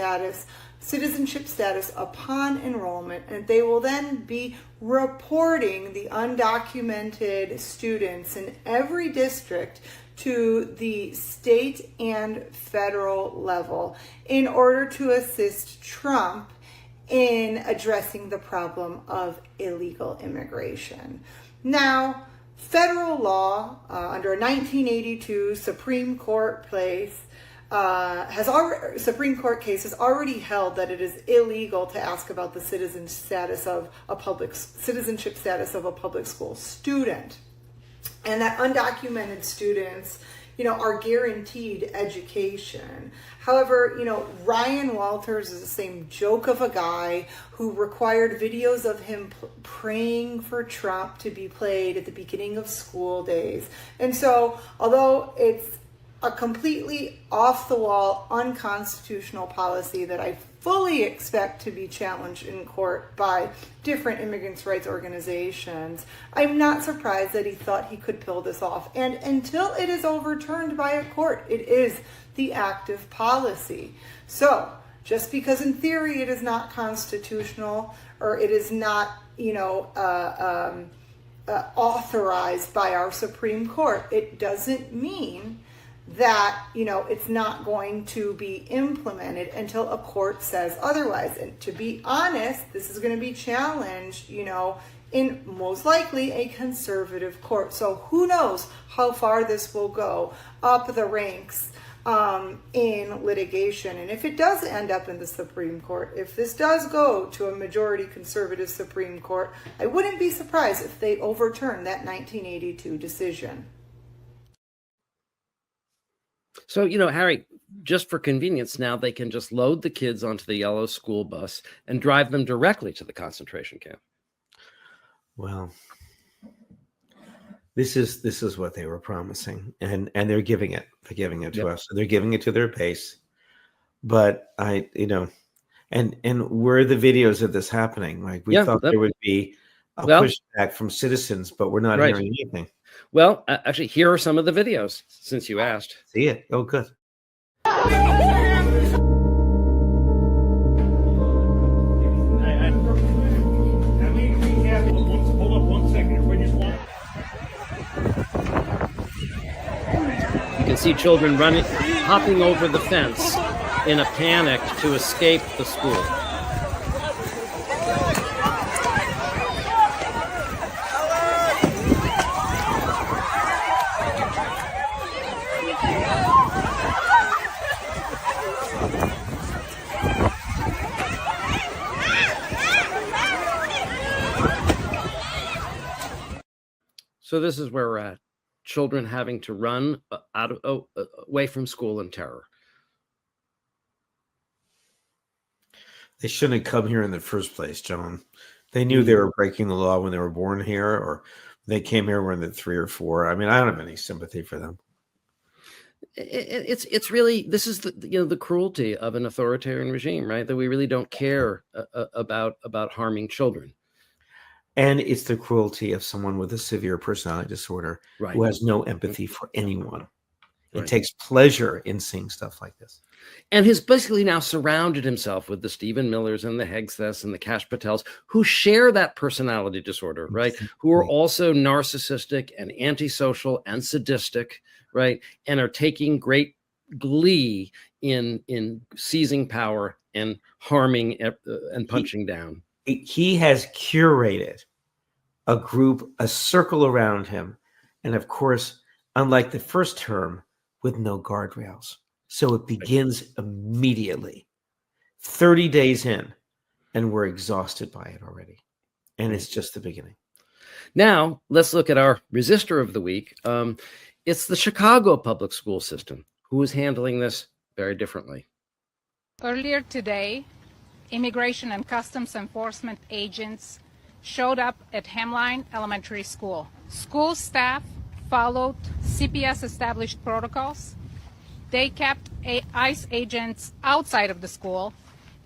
status upon enrollment, and they will then be reporting the undocumented students in every district to the state and federal level in order to assist Trump in addressing the problem of illegal immigration. Now, federal law under a 1982 Supreme Court case has already held that it is illegal to ask about the citizenship status of a public school student, and that undocumented students, are guaranteed education. However, Ryan Walters is the same joke of a guy who required videos of him praying for Trump to be played at the beginning of school days. And so, although it's a completely off-the-wall, unconstitutional policy that I fully expect to be challenged in court by different immigrants' rights organizations, I'm not surprised that he thought he could pull this off. And until it is overturned by a court, it is the active policy. So, just because in theory it is not constitutional or it is not, authorized by our Supreme Court, it doesn't mean that it's not going to be implemented until a court says otherwise. And to be honest, this is going to be challenged in most likely a conservative court. So who knows how far this will go up the ranks in litigation. And if it does end up in the Supreme Court, if this does go to a majority conservative Supreme Court, I wouldn't be surprised if they overturn that 1982 decision.
So, Harry, just for convenience, now they can just load the kids onto the yellow school bus and drive them directly to the concentration camp.
Well, this is what they were promising, and they're giving it. They're giving it to us. They're giving it to their pace. But and where are the videos of this happening? Like we thought there would be a pushback from citizens, but we're not hearing anything.
Well, actually, here are some of the videos, since you asked.
See it? Oh, good.
You can see children hopping over the fence in a panic to escape the school. So this is where we're at. Children having to run away from school in terror.
They shouldn't have come here in the first place, John. They knew they were breaking the law when they were born here, or they came here when they're 3 or 4. I mean, I don't have any sympathy for them.
It's really, this is the cruelty of an authoritarian regime, right? That we really don't care about harming children.
And it's the cruelty of someone with a severe personality disorder who has no empathy for anyone. It takes pleasure in seeing stuff like this.
And has basically now surrounded himself with the Stephen Millers and the Hegseths and the Kash Patels who share that personality disorder, right? Who are also narcissistic and antisocial and sadistic, right? And are taking great glee in seizing power and harming and punching down.
He has curated a group, a circle around him. And of course, unlike the first term, with no guardrails. So it begins immediately, 30 days in, and we're exhausted by it already. And it's just the beginning.
Now, let's look at our resistor of the week. It's the Chicago public school system, who is handling this very differently.
Earlier today, Immigration and Customs Enforcement agents showed up at Hemline Elementary School. School staff followed CPS established protocols. They kept ICE agents outside of the school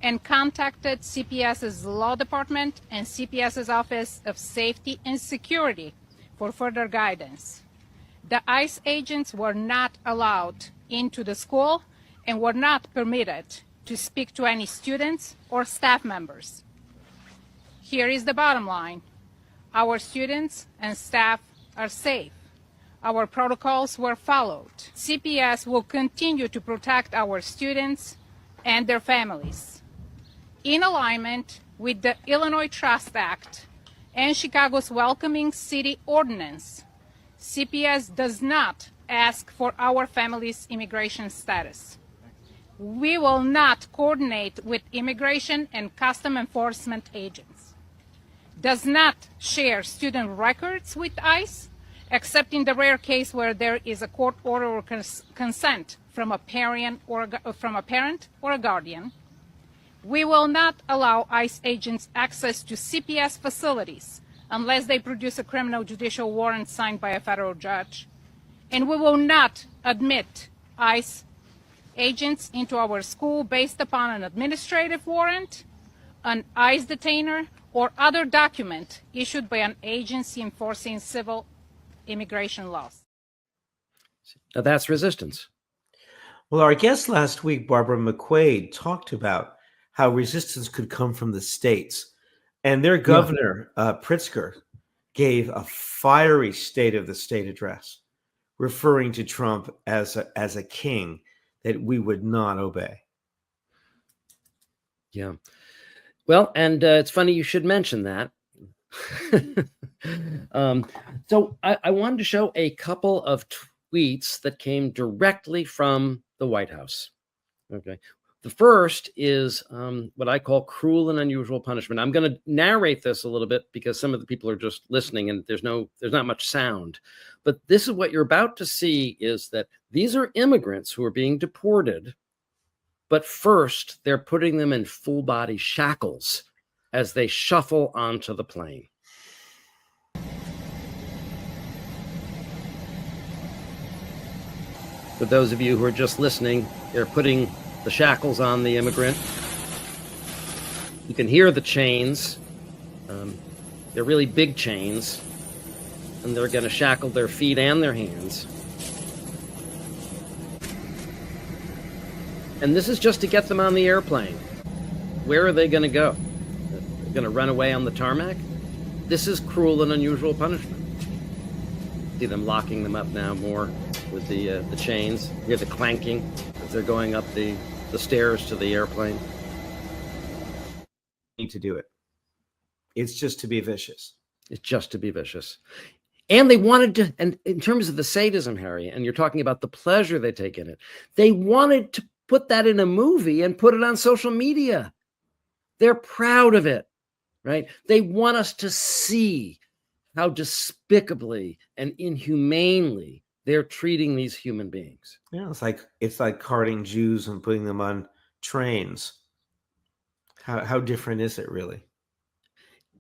and contacted CPS's law department and CPS's Office of Safety and Security for further guidance. The ICE agents were not allowed into the school and were not permitted to speak to any students or staff members. Here is the bottom line. Our students and staff are safe. Our protocols were followed. CPS will continue to protect our students and their families. In alignment with the Illinois Trust Act and Chicago's Welcoming City Ordinance, CPS does not ask for our family's immigration status. We will not coordinate with immigration and custom enforcement agents. Does not share student records with ICE, except in the rare case where there is a court order or consent from a parent or a guardian. We will not allow ICE agents access to CPS facilities unless they produce a criminal judicial warrant signed by a federal judge. And we will not admit ICE agents into our school based upon an administrative warrant, an ICE detainer, or other document issued by an agency enforcing civil immigration laws.
Now that's resistance.
Well, our guest last week, Barbara McQuaid, talked about how resistance could come from the states. And their governor, Pritzker, gave a fiery State of the State address, referring to Trump as a king that we would not obey.
Yeah. Well, and it's funny you should mention that. So I wanted to show a couple of tweets that came directly from the White House. Okay. The first is what I call cruel and unusual punishment. I'm going to narrate this a little bit because some of the people are just listening and there's not much sound. But this is what you're about to see is that these are immigrants who are being deported. But first, they're putting them in full body shackles as they shuffle onto the plane. For those of you who are just listening, they're putting the shackles on the immigrant. You can hear the chains. They're really big chains. And they're going to shackle their feet and their hands. And this is just to get them on the airplane. Where are they going to go? They're going to run away on the tarmac? This is cruel and unusual punishment. See them locking them up now more with the chains. You hear the clanking as they're going up the stairs to the airplane.
Need to do it. It's just to be vicious.
It's just to be vicious. And they wanted to, and in terms of the sadism, Harry, and you're talking about the pleasure they take in it, they wanted to put that in a movie and put it on social media. They're proud of it, right? They want us to see how despicably and inhumanely they're treating these human beings.
Yeah, it's like carting Jews and putting them on trains. How different is it really?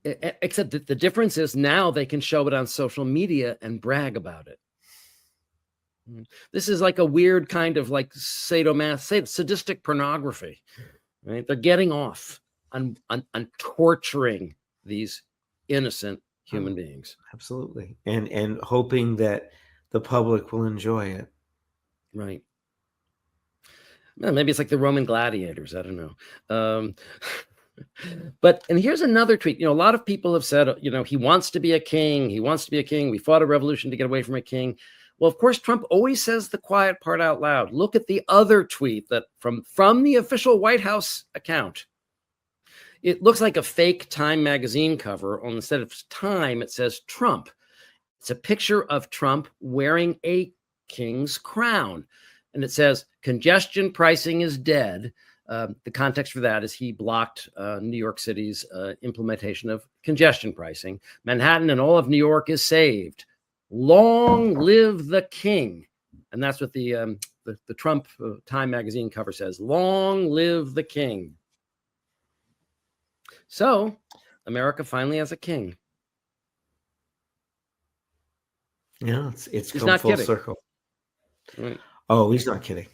Except that the difference is now they can show it on social media and brag about it. This is like a weird kind of like sadistic pornography, right? They're getting off on torturing these innocent human beings.
Absolutely. And hoping that the public will enjoy it.
Right. Well, maybe it's like the Roman gladiators. I don't know. And here's another tweet. A lot of people have said, he wants to be a king. He wants to be a king. We fought a revolution to get away from a king. Well, of course, Trump always says the quiet part out loud. Look at the other tweet that from the official White House account. It looks like a fake Time magazine cover. Instead of Time, it says Trump. It's a picture of Trump wearing a king's crown. And it says, congestion pricing is dead. The context for that is he blocked New York City's implementation of congestion pricing. Manhattan and all of New York is saved. Long live the king. And that's what the Trump Time magazine cover says. Long live the king. So America finally has a king.
Yeah, it's come full circle.
Right.
Oh, he's not kidding.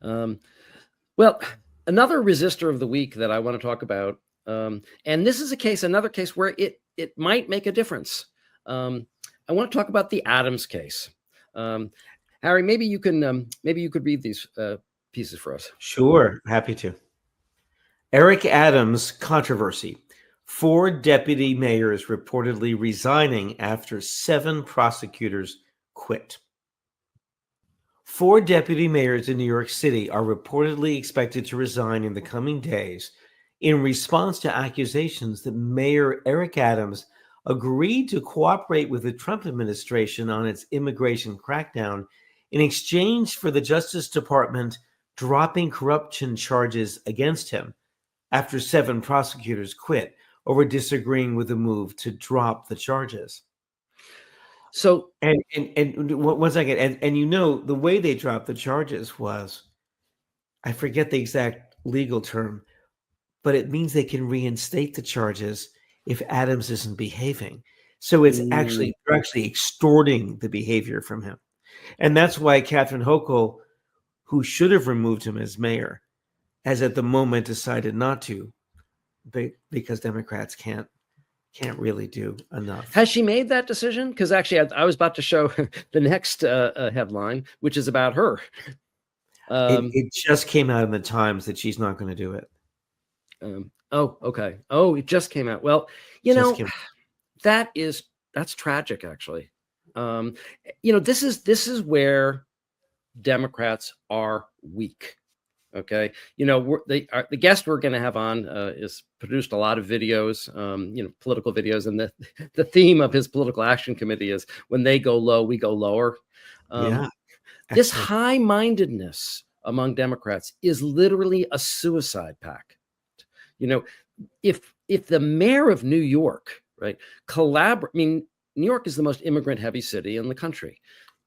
Well, another resistor of the week that I want to talk about, and this is another case where it might make a difference. I want to talk about the Adams case. Harry, maybe you could read these pieces for us.
Sure, happy to. Eric Adams controversy. 4 deputy mayors reportedly resigning after 7 prosecutors quit. 4 deputy mayors in New York City are reportedly expected to resign in the coming days in response to accusations that Mayor Eric Adams agreed to cooperate with the Trump administration on its immigration crackdown in exchange for the Justice Department dropping corruption charges against him after 7 prosecutors quit over disagreeing with the move to drop the charges.
So
and 1 second, and the way they dropped the charges was, I forget the exact legal term, but it means they can reinstate the charges if Adams isn't behaving. So it's they're actually extorting the behavior from him, and that's why Catherine Hochul, who should have removed him as mayor, has at the moment decided not to, because Democrats can't really do enough.
Has she made that decision? Because actually, I was about to show the next headline, which is about her.
It just came out in the Times that she's not going to do it.
Oh, okay. Oh, it just came out. Well, that's tragic, actually. This is where Democrats are weak. Okay, the guest we're going to have on is produced a lot of videos, political videos, and the theme of his political action committee is when they go low, we go lower. This high-mindedness among Democrats is literally a suicide pact. If the mayor of New York, right, New York is the most immigrant-heavy city in the country.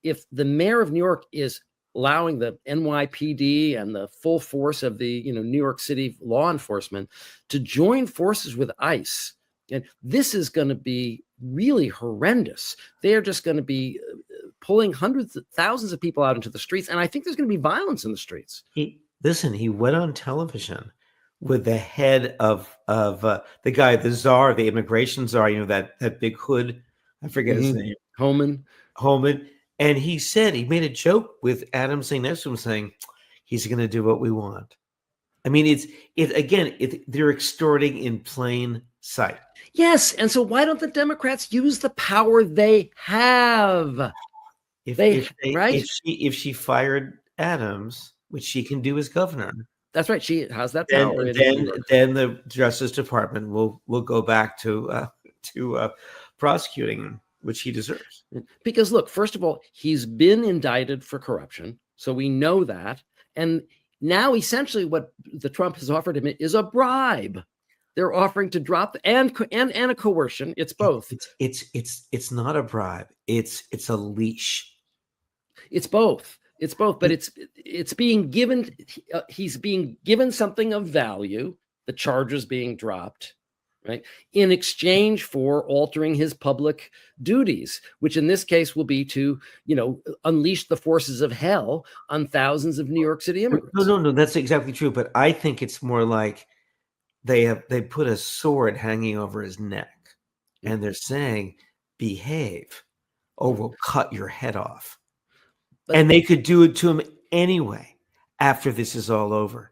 If the mayor of New York is allowing the NYPD and the full force of the New York City law enforcement to join forces with ICE, and this is going to be really horrendous. They are just going to be pulling hundreds of thousands of people out into the streets, and I think there's going to be violence in the streets.
He went on television with the head of the guy, the czar, the immigration czar, that big hood, I forget his name,
Homan.
And he made a joke with Adams saying next to him, saying he's going to do what we want. I mean, they're extorting in plain sight.
Yes, and so why don't the Democrats use the power they have?
If she fired Adams, which she can do as governor,
that's right. She has that power.
Then the Justice Department will go back to prosecuting him, which he deserves.
Because look, first of all, he's been indicted for corruption, so we know that. And now essentially what the Trump has offered him is a bribe. they're offering to drop and a coercion. It's both.
It's not a bribe. It's a leash.
It's both. It's both, but it's being given. He's being given something of value. The charges being dropped, right, in exchange for altering his public duties, which in this case will be to, unleash the forces of hell on thousands of New York City immigrants.
No, that's exactly true. But I think it's more like they put a sword hanging over his neck, and they're saying, "Behave, or we'll cut your head off." And they could do it to him anyway after this is all over.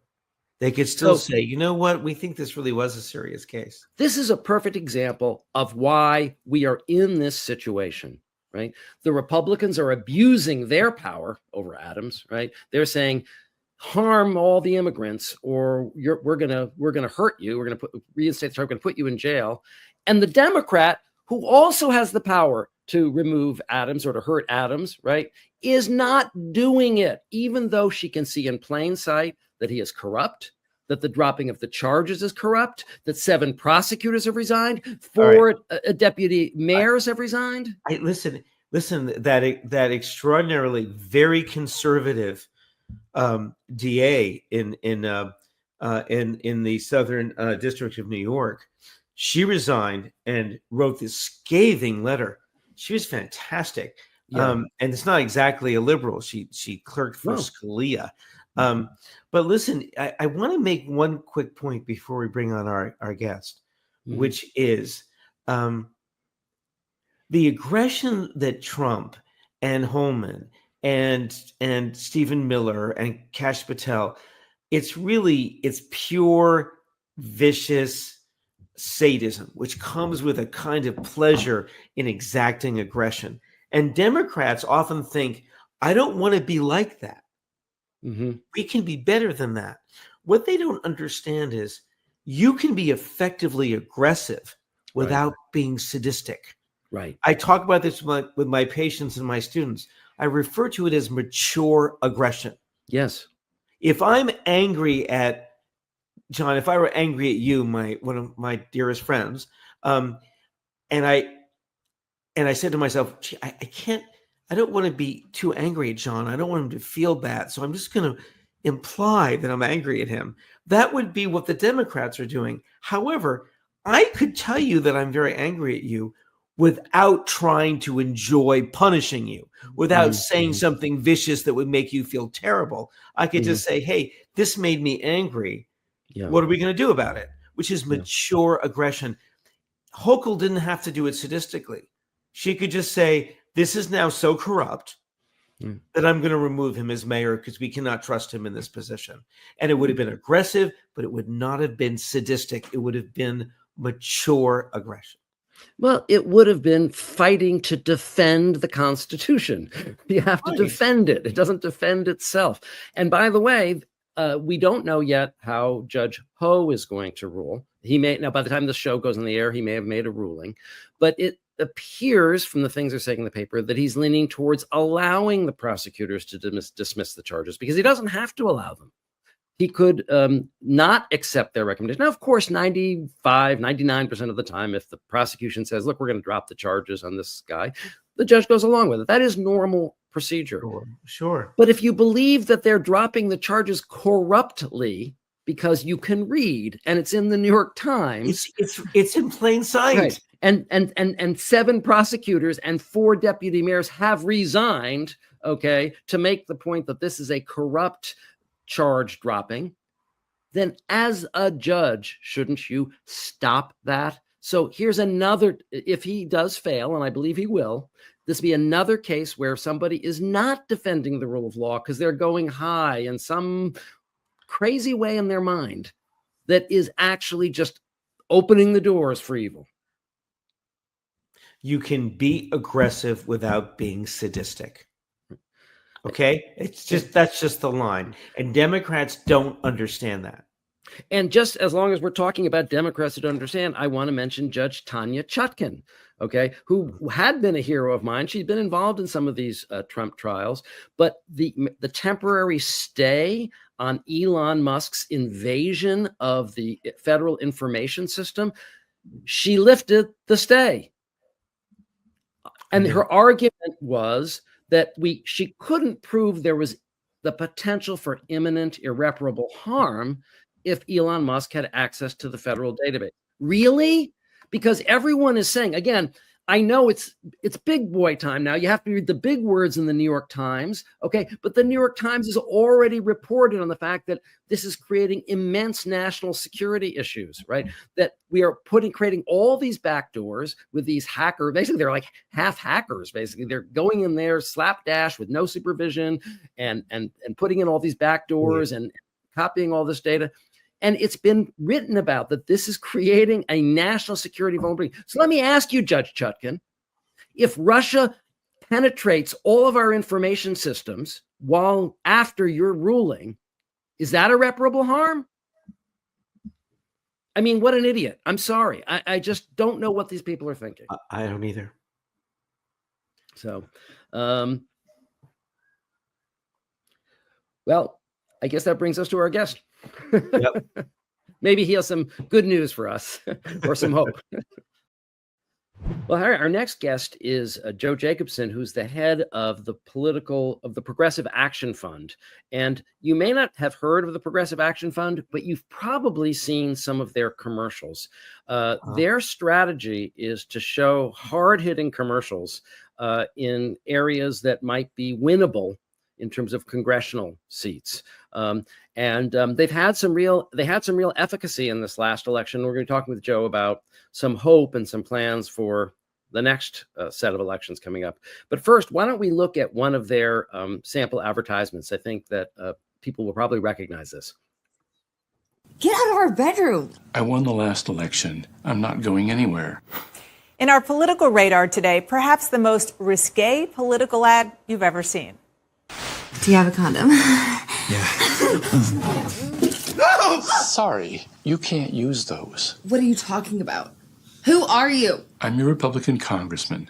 They could still say, you know what? We think this really was a serious case.
This is a perfect example of why we are in this situation, right? The Republicans are abusing their power over Adams, right? They're saying, harm all the immigrants, or we're gonna hurt you. We're gonna reinstate the charge. We're gonna put you in jail. And the Democrat, who also has the power to remove Adams or to hurt Adams, right, is not doing it, even though she can see in plain sight that he is corrupt, that the dropping of the charges is corrupt, that 7 prosecutors have resigned, 4 deputy mayors have resigned.
Listen, that extraordinarily very conservative DA in the Southern District of New York, she resigned and wrote this scathing letter. She was fantastic.
Yeah.
And it's not exactly a liberal. She clerked for Scalia. But listen, I want to make one quick point before we bring on our guest, which is the aggression that Trump and Holman and Stephen Miller and Kash Patel, it's pure vicious sadism, which comes with a kind of pleasure in exacting aggression. And Democrats often think, I don't want to be like that. We can be better than that. What they don't understand is you can be effectively aggressive without being sadistic.
Right.
I talk about this with my patients and my students. I refer to it as mature aggression.
Yes.
If I'm angry at John, if I were angry at you, one of my dearest friends, and I said to myself, gee, I don't want to be too angry at John. I don't want him to feel bad. So I'm just going to imply that I'm angry at him. That would be what the Democrats are doing. However, I could tell you that I'm very angry at you without trying to enjoy punishing you, without saying something vicious that would make you feel terrible. I could just say, hey, this made me angry.
Yeah.
What are we going to do about it? Which is mature aggression. Hochul didn't have to do it sadistically. She could just say, this is now so corrupt that I'm going to remove him as mayor because we cannot trust him in this position. And it would have been aggressive, but it would not have been sadistic. It would have been mature aggression.
Well, it would have been fighting to defend the Constitution. You have to defend it. It doesn't defend itself. And by the way, we don't know yet how Judge Ho is going to rule. He may, now by the time the show goes on the air, he may have made a ruling, but it appears from the things they're saying in the paper that he's leaning towards allowing the prosecutors to dismiss the charges because he doesn't have to allow them. He could not accept their recommendation. Now, of course, 99% of the time, if the prosecution says, look, we're going to drop the charges on this guy, the judge goes along with it. That is normal procedure.
Sure.
But if you believe that they're dropping the charges corruptly because you can read and it's in the New York Times.
It's in plain sight.
Right. And 7 prosecutors and 4 deputy mayors have resigned, okay, to make the point that this is a corrupt charge dropping, then as a judge, shouldn't you stop that? So here's another, if he does fail, and I believe he will, this be another case where somebody is not defending the rule of law because they're going high in some crazy way in their mind that is actually just opening the doors for evil.
You can be aggressive without being sadistic. Okay? That's just the line. And Democrats don't understand that.
And just as long as we're talking about Democrats that understand, I want to mention Judge Tanya Chutkan, okay, who had been a hero of mine. She'd been involved in some of these Trump trials, but the temporary stay on Elon Musk's invasion of the federal information system, she lifted the stay. And her argument was that she couldn't prove there was the potential for imminent irreparable harm if Elon Musk had access to the federal database. Really? Because everyone is saying, again, I know it's big boy time now. You have to read the big words in the New York Times, okay? But the New York Times has already reported on the fact that this is creating immense national security issues, right? That we are creating all these backdoors with these hackers. Basically, they're like half hackers. Basically, they're going in there slapdash with no supervision and putting in all these backdoors and copying all this data. And it's been written about that this is creating a national security vulnerability. So let me ask you, Judge Chutkan, if Russia penetrates all of our information systems while after your ruling, is that irreparable harm? I mean, what an idiot. I'm sorry. I just don't know what these people are thinking.
I don't either.
So, well, I guess that brings us to our guest.
Yep.
Maybe he has some good news for us or some hope. Well, Harry, our next guest is Joe Jacobson, who's the head of the Progressive Action Fund. And you may not have heard of the Progressive Action Fund, but you've probably seen some of their commercials. Their strategy is to show hard-hitting commercials in areas that might be winnable in terms of congressional seats. They had some real efficacy in this last election. We're going to be talking with Joe about some hope and some plans for the next set of elections coming up. But first, why don't we look at one of their sample advertisements? I think that people will probably recognize this.
Get out of our bedroom.
I won the last election. I'm not going anywhere.
In our political radar today, perhaps the most risque political ad you've ever seen.
Do you have a condom?
Yeah.
No!
Sorry, you can't use those.
What are you talking about? Who are you?
I'm your Republican congressman.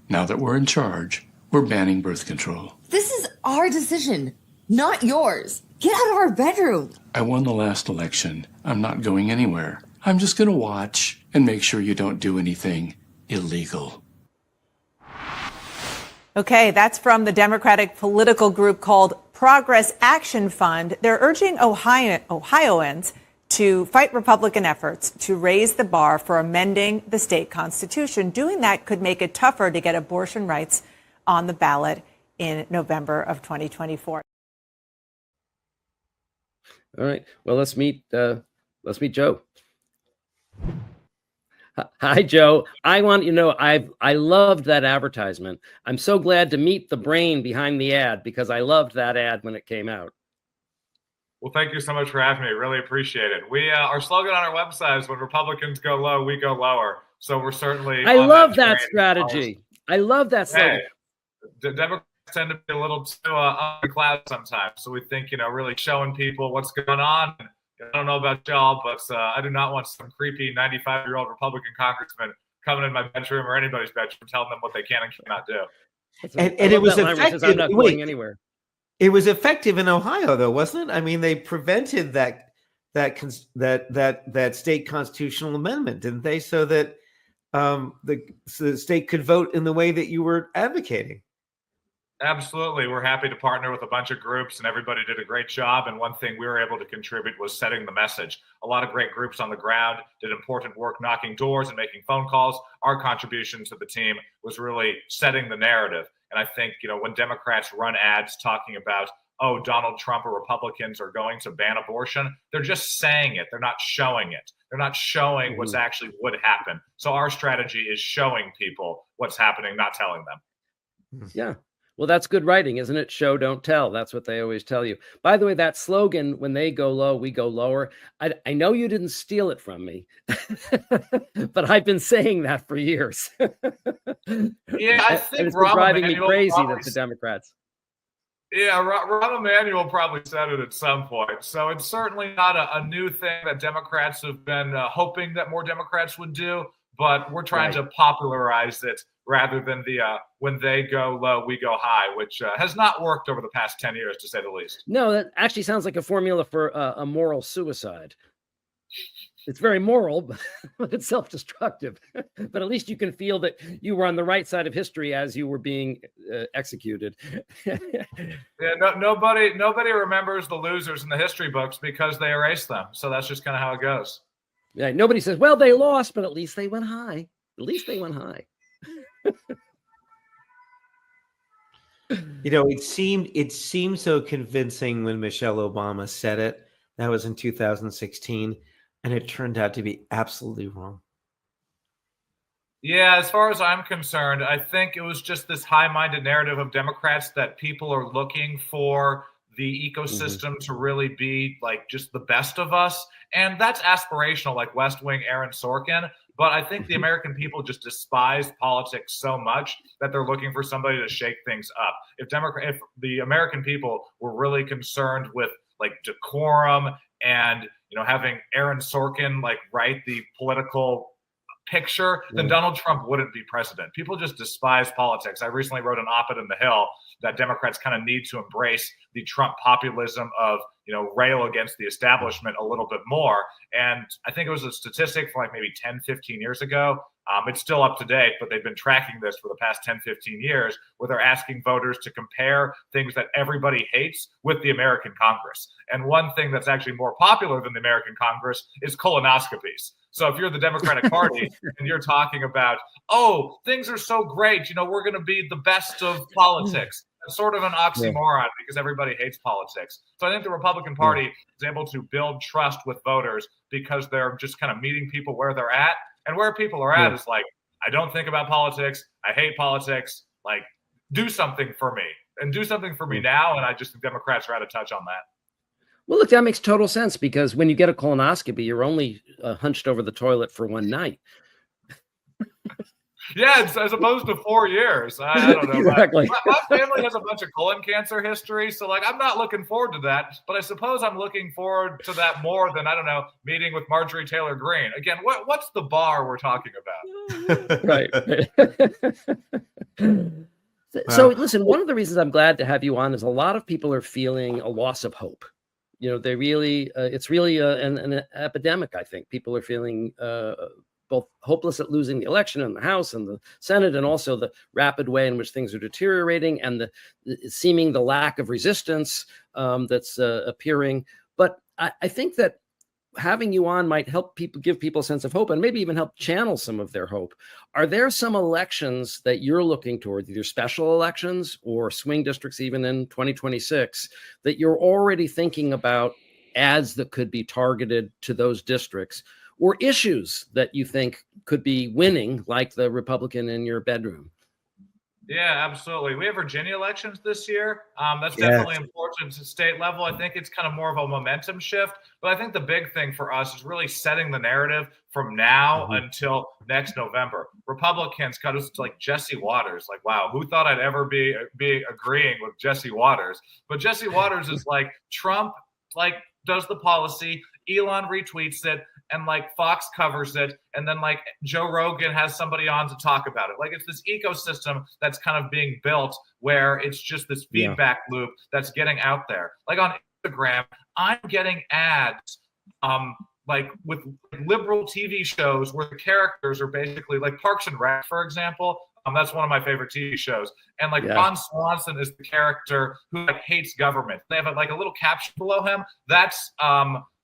Now that we're in charge, we're banning birth control.
This is our decision, not yours. Get out of our bedroom.
I won the last election. I'm not going anywhere. I'm just going to watch and make sure you don't do anything illegal.
Okay, that's from the Democratic political group called Progress Action Fund. They're urging Ohioans to fight Republican efforts to raise the bar for amending the state constitution. Doing that could make it tougher to get abortion rights on the ballot in November of 2024.
All right. Well, let's meet Joe. Hi, Joe. I want you to know I loved that advertisement. I'm so glad to meet the brain behind the ad because I loved that ad when it came out.
Well, thank you so much for having me. Really appreciate it. We our slogan on our website is when Republicans go low, we go lower. So we're certainly.
I love that strategy. I love that slogan.
Hey, Democrats tend to be a little too on the cloud sometimes. So we think, really showing people what's going on. I don't know about y'all, but I do not want some creepy 95-year-old Republican congressman coming in my bedroom or anybody's bedroom telling them what they can and cannot do.
And it was effective.
I'm not going anywhere.
It was effective in Ohio, though, wasn't it? I mean, they prevented that state constitutional amendment, didn't they? So that the state could vote in the way that you were advocating.
Absolutely. We're happy to partner with a bunch of groups, and everybody did a great job. And one thing we were able to contribute was setting the message. A lot of great groups on the ground did important work knocking doors and making phone calls. Our contribution to the team was really setting the narrative. And I think, when Democrats run ads talking about, oh, Donald Trump or Republicans are going to ban abortion, they're just saying it. They're not showing it. They're not showing what's actually would happen. So our strategy is showing people what's happening, not telling them.
Yeah. Well, that's good writing, isn't it? Show, don't tell. That's what they always tell you. By the way, that slogan, when they go low, we go lower. I know you didn't steal it from me, but I've been saying that for years.
Yeah, I think
it's been driving me crazy that the Democrats.
Yeah, Rahm Emanuel probably said it at some point. So it's certainly not a new thing that Democrats have been hoping that more Democrats would do, but we're trying to popularize it rather than the when they go low, we go high, which has not worked over the past 10 years, to say the least.
No, that actually sounds like a formula for a moral suicide. It's very moral, but it's self-destructive. But at least you can feel that you were on the right side of history as you were being executed.
Yeah, nobody remembers the losers in the history books because they erase them. So that's just kind of how it goes.
Yeah, nobody says, well, they lost, but at least they went high. At least they went high.
You know, it seemed so convincing when Michelle Obama said it. That was in 2016, and it turned out to be absolutely wrong.
Yeah, as far as I'm concerned, I think it was just this high-minded narrative of Democrats that people are looking for the ecosystem to really be like just the best of us. And that's aspirational, like West Wing Aaron Sorkin. But I think the American people just despise politics so much that they're looking for somebody to shake things up. If the American people were really concerned with like decorum and, you know, having Aaron Sorkin like write the political picture, then Donald Trump wouldn't be president. People just despise politics. I recently wrote an op-ed in The Hill that Democrats kind of need to embrace the Trump populism of, you know, rail against the establishment a little bit more. And I think it was a statistic from like maybe 10, 15 years ago. It's still up to date, but they've been tracking this for the past 10, 15 years, where they're asking voters to compare things that everybody hates with the American Congress. And one thing that's actually more popular than the American Congress is colonoscopies. So if you're the Democratic Party and you're talking about, oh, things are so great, you know, we're going to be the best of politics. It's sort of an oxymoron because everybody hates politics. So I think the Republican Party is able to build trust with voters because they're just kind of meeting people where they're at. And where people are at is like, I don't think about politics. I hate politics. Like, do something for me and do something for me now. And I just think Democrats are out of touch on that.
Well, look, that makes total sense because when you get a colonoscopy, you're only hunched over the toilet for one night.
Yeah, it's, as opposed to 4 years. I don't know.
Exactly.
My family has a bunch of colon cancer history, so like I'm not looking forward to that. But I suppose I'm looking forward to that more than, I don't know, meeting with Marjorie Taylor Greene. Again, what's the bar we're talking about?
Right. So listen, one of the reasons I'm glad to have you on is a lot of people are feeling a loss of hope. You know, they really, it's really an epidemic, I think. People are feeling both hopeless at losing the election in the House and the Senate, and also the rapid way in which things are deteriorating and the lack of resistance that's appearing. But I think that having you on might help people, give people a sense of hope, and maybe even help channel some of their hope. Are there some elections that you're looking towards, either special elections or swing districts, even in 2026, that you're already thinking about ads that could be targeted to those districts, or issues that you think could be winning, like the Republican in your bedroom?
Yeah, absolutely. We have Virginia elections this year. That's definitely important to state level. I think it's kind of more of a momentum shift. But I think the big thing for us is really setting the narrative from now until next November. Republicans cut us to like Jesse Waters. Like, wow, who thought I'd ever be agreeing with Jesse Waters? But Jesse Waters is like Trump, like does the policy, Elon retweets it, and like Fox covers it, and then like Joe Rogan has somebody on to talk about it. Like it's this ecosystem that's kind of being built where it's just this feedback loop that's getting out there. Like on Instagram, I'm getting ads like with liberal TV shows where the characters are basically like Parks and Rec, for example. That's one of my favorite TV shows. And like Ron Swanson is the character who like hates government. They have like a little caption below him. That's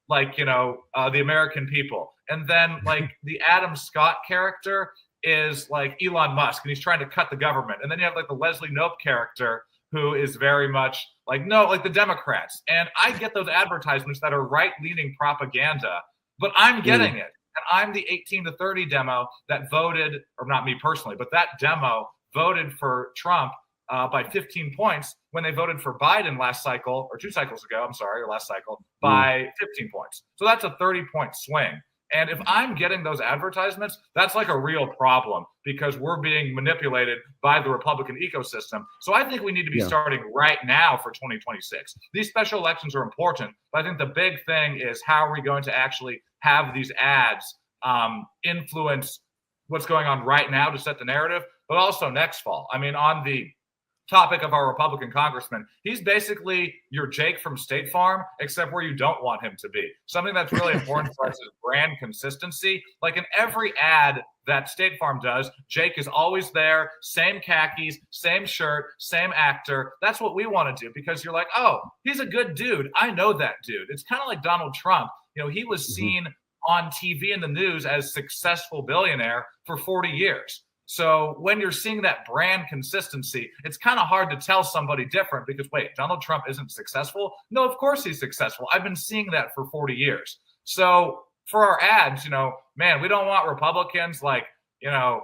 like, you know, the American people. And then like the Adam Scott character is like Elon Musk, and he's trying to cut the government. And then you have like the Leslie Knope character who is very much like, no, like the Democrats. And I get those advertisements that are right-leaning propaganda, but I'm getting it. And I'm the 18 to 30 demo that voted, or not me personally, but that demo voted for Trump by 15 points when they voted for Biden last cycle, or 2 cycles ago, I'm sorry, or last cycle, by 15 points. So that's a 30-point swing. And if I'm getting those advertisements, that's like a real problem because we're being manipulated by the Republican ecosystem. So I think we need to be starting right now for 2026. These special elections are important, but I think the big thing is how are we going to actually have these ads influence what's going on right now to set the narrative, but also next fall. I mean, on the topic of our Republican congressman, he's basically your Jake from State Farm, except where you don't want him to be. Something that's really important for us is brand consistency. Like in every ad that State Farm does, Jake is always there, same khakis, same shirt, same actor. That's what we want to do, because you're like, oh, he's a good dude. I know that dude. It's kind of like Donald Trump. You know, he was seen on TV and the news as successful billionaire for 40 years. So when you're seeing that brand consistency, it's kind of hard to tell somebody different, because wait, Donald Trump isn't successful? No, of course he's successful. I've been seeing that for 40 years. So for our ads, you know, man, we don't want Republicans like, you know,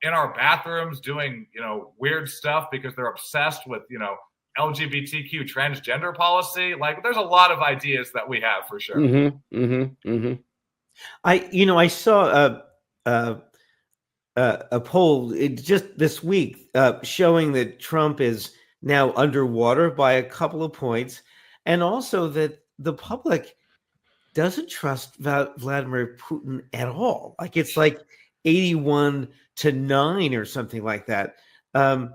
in our bathrooms doing, you know, weird stuff because they're obsessed with, you know, LGBTQ transgender policy. Like there's a lot of ideas that we have for sure.
I saw a poll just this week showing that Trump is now underwater by a couple of points, and also that the public doesn't trust Vladimir Putin at all. Like it's like 81-9 or something like that. But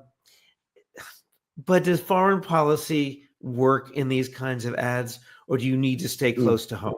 does foreign policy work in these kinds of ads, or do you need to stay close to home?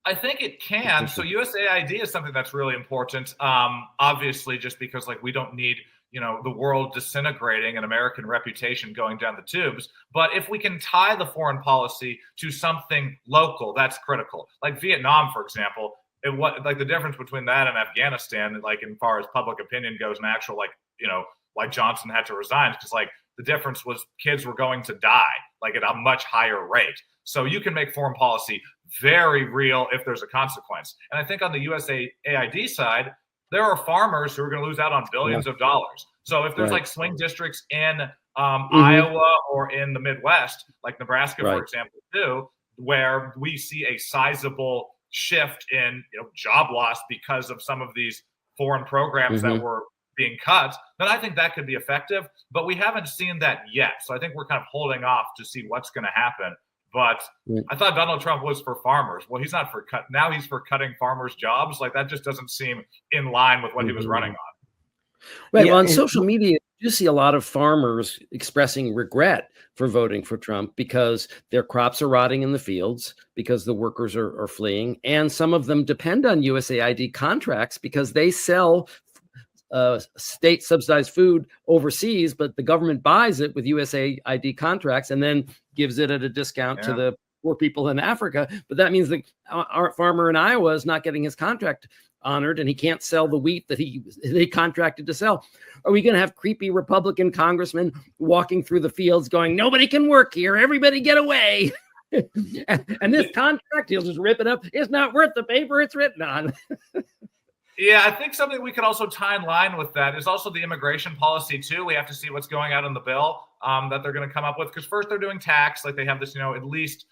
I think it can. So USAID is something that's really important. Obviously, just because like we don't need, you know, the world disintegrating and American reputation going down the tubes. But if we can tie the foreign policy to something local, that's critical. Like Vietnam, for example, like the difference between that and Afghanistan, like in far as public opinion goes, and actual, like, you know, like Johnson had to resign because like the difference was kids were going to die like at a much higher rate. So you can make foreign policy very real if there's a consequence. And I think on the USAID side, there are farmers who are going to lose out on billions of dollars. So if there's like swing districts in Iowa or in the Midwest, like Nebraska, for example, too, where we see a sizable shift in, you know, job loss because of some of these foreign programs that were being cut, then I think that could be effective. But we haven't seen that yet. So I think we're kind of holding off to see what's going to happen. But I thought Donald Trump was for farmers. Well, he's not for now he's for cutting farmers' jobs. Like that just doesn't seem in line with what he was running on.
Right. Well, on social media, you see a lot of farmers expressing regret for voting for Trump because their crops are rotting in the fields, because the workers are fleeing. And some of them depend on USAID contracts because they sell state subsidized food overseas, but the government buys it with USAID contracts and then gives it at a discount to the poor people in Africa. But that means that our farmer in Iowa is not getting his contract honored, and he can't sell the wheat that they contracted to sell. Are we going to have creepy Republican congressmen walking through the fields going, nobody can work here, everybody get away? and this contract, he'll just rip it up. It's not worth the paper it's written on.
Yeah, I think something we could also tie in line with that is also the immigration policy too. We have to see what's going out in the bill that they're going to come up with, because first they're doing tax, like they have this, you know, at least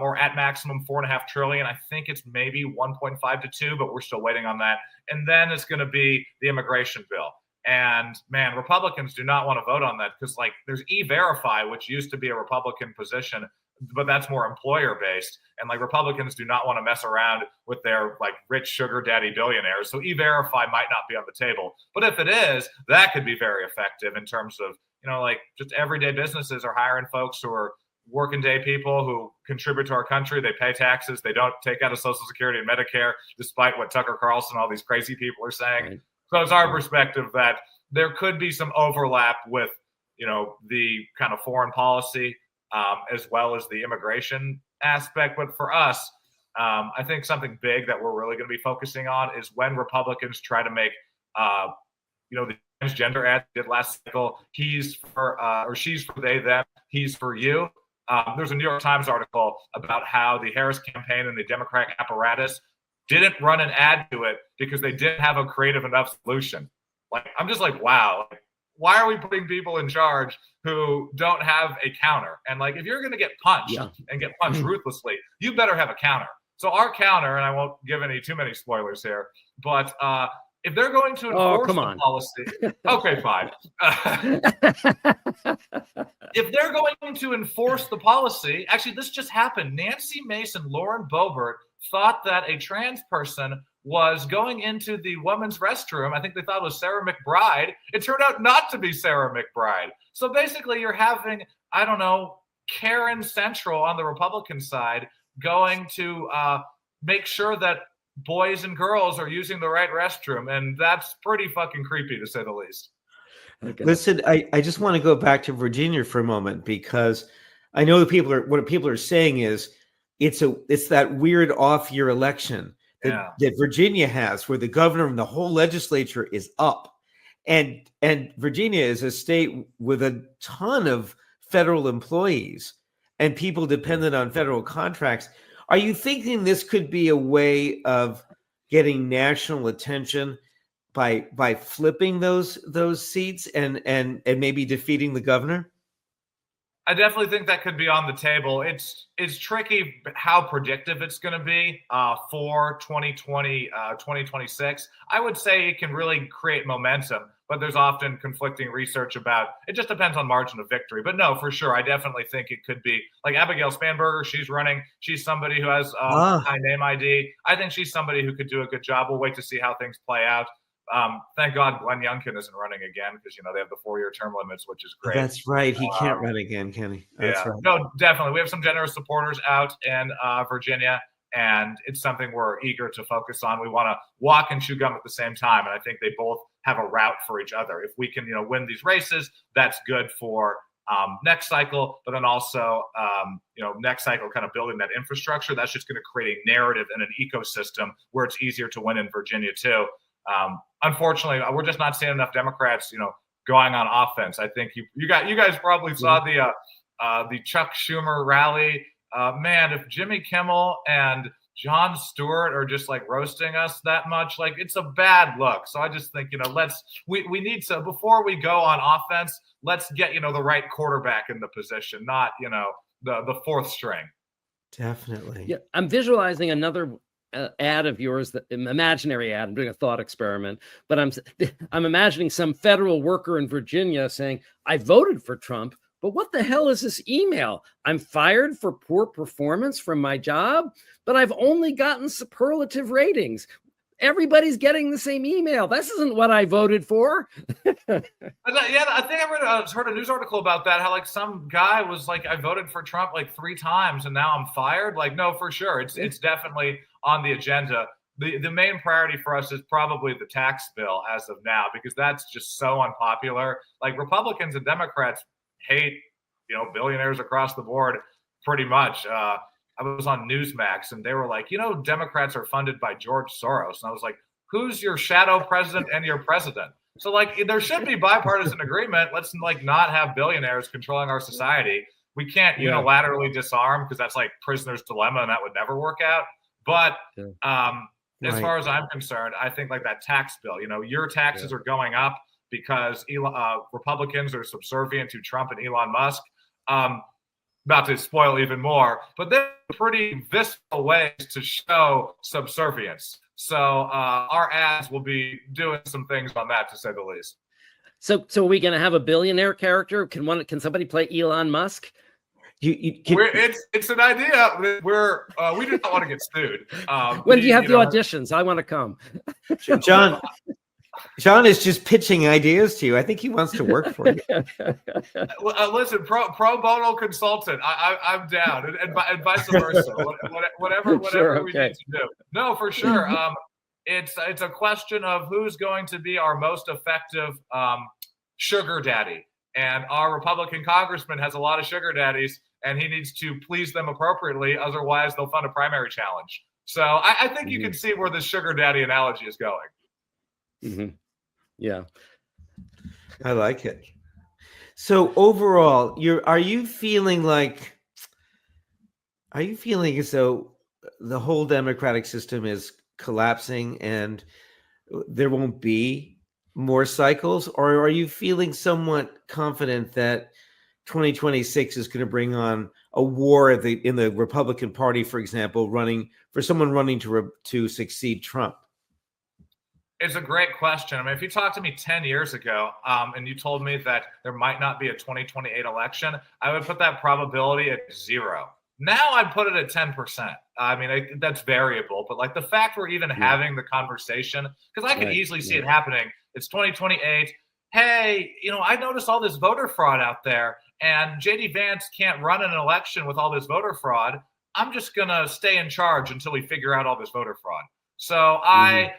or at maximum $4.5 trillion. I think it's maybe 1.5 to 2, but we're still waiting on that. And then it's going to be the immigration bill. And man, Republicans do not want to vote on that because like there's E-Verify, which used to be a Republican position, but that's more employer based. And like Republicans do not want to mess around with their like rich sugar daddy billionaires. So E-Verify might not be on the table. But if it is, that could be very effective in terms of, you know, like just everyday businesses are hiring folks who are working day people who contribute to our country. They pay taxes. They don't take out of Social Security and Medicare, despite what Tucker Carlson, all these crazy people are saying. Right. So it's our perspective that there could be some overlap with, you know, the kind of foreign policy as well as the immigration aspect. But for us, I think something big that we're really going to be focusing on is when Republicans try to make, you know, the transgender ad did last cycle, he's for or she's for they, them, he's for you. There's a New York Times article about how the Harris campaign and the Democratic apparatus didn't run an ad to it because they didn't have a creative enough solution. Like, I'm just like, wow, why are we putting people in charge who don't have a counter? And like, if you're going to get punched and get punched ruthlessly, you better have a counter. So our counter, and I won't give too many spoilers here, but if they're going to enforce the policy, okay, fine. If they're going to enforce the policy, actually, this just happened. Nancy Mace and Lauren Boebert thought that a trans person was going into the women's restroom. I think they thought it was Sarah McBride. It turned out not to be Sarah McBride. So basically you're having, I don't know, Karen Central on the Republican side going to make sure that boys and girls are using the right restroom. And that's pretty fucking creepy, to say the least.
Okay.
Listen, I just want to go back to Virginia for a moment, because I know what people are saying is it's that weird off-year election that Virginia has, where the governor and the whole legislature is up, and Virginia is a state with a ton of federal employees and people dependent on federal contracts. Are you thinking this could be a way of getting national attention by flipping those seats and maybe defeating the governor?
I definitely think that could be on the table. It's tricky how predictive it's going to be for 2026. I would say it can really create momentum, but there's often conflicting research about it. Just depends on margin of victory. But no, for sure, I definitely think it could be like Abigail Spanberger. She's running. She's somebody who has high name ID. I think she's somebody who could do a good job. We'll wait to see how things play out. Thank God Glenn Youngkin isn't running again, because they have the 4-year term limits, which is great.
That's right. He can't run again, can he? That's right.
No, definitely. We have some generous supporters out in Virginia, and it's something we're eager to focus on. We want to walk and chew gum at the same time, and I think they both have a route for each other. If we can, win these races, that's good for next cycle, but then also, next cycle kind of building that infrastructure. That's just going to create a narrative and an ecosystem where it's easier to win in Virginia too. Unfortunately, we're just not seeing enough Democrats, going on offense. I think you guys probably saw the Chuck Schumer rally. Man, if Jimmy Kimmel and Jon Stewart are just like roasting us that much, it's a bad look. So I just think, we need to, before we go on offense, let's get, the right quarterback in the position, not, the fourth string.
Definitely.
Yeah, I'm visualizing another ad of yours, that imaginary ad. I'm doing a thought experiment, but I'm imagining some federal worker in Virginia saying, I voted for Trump, but what the hell is this email? I'm fired for poor performance from my job, but I've only gotten superlative ratings. Everybody's getting the same email. This isn't what I voted for.
I think I heard a news article about that. How some guy was like, I voted for Trump 3 times and now I'm fired. No, for sure. It's definitely on the agenda. The main priority for us is probably the tax bill as of now, because that's just so unpopular. Republicans and Democrats hate, billionaires across the board pretty much. I was on Newsmax and they were like, Democrats are funded by George Soros. And I was like, who's your shadow president and your president? So there should be bipartisan agreement. Let's not have billionaires controlling our society. We can't unilaterally disarm, because that's prisoner's dilemma and that would never work out. But as far as I'm concerned, I think that tax bill, your taxes are going up because Republicans are subservient to Trump and Elon Musk. Not to spoil even more, but they're pretty visceral ways to show subservience. So our ads will be doing some things on that, to say the least.
So are we going to have a billionaire character? Can somebody play Elon Musk?
It's an idea. We do not want to get sued.
When do you have the auditions? I want to come.
John is just pitching ideas to you. I think he wants to work for you.
Listen, pro bono consultant. I'm down, and vice versa. Whatever
Sure,
we need to do. No, for sure. It's a question of who's going to be our most effective sugar daddy. And our Republican congressman has a lot of sugar daddies, and he needs to please them appropriately. Otherwise, they'll fund a primary challenge. So I think you can see where the sugar daddy analogy is going.
Mm-hmm. Yeah,
I like it. So overall, are you feeling as though the whole democratic system is collapsing and there won't be more cycles, or are you feeling somewhat confident that 2026 is going to bring on a war in the Republican Party, for example, running to succeed Trump?
It's a great question. I mean, if you talked to me 10 years ago and you told me that there might not be a 2028 election, I would put that probability at 0. Now I'd put it at 10%. I mean, that's variable, but like the fact we're even having the conversation, because I could easily see it happening. It's 2028. Hey, I noticed all this voter fraud out there, and JD Vance can't run an election with all this voter fraud. I'm just going to stay in charge until we figure out all this voter fraud. So I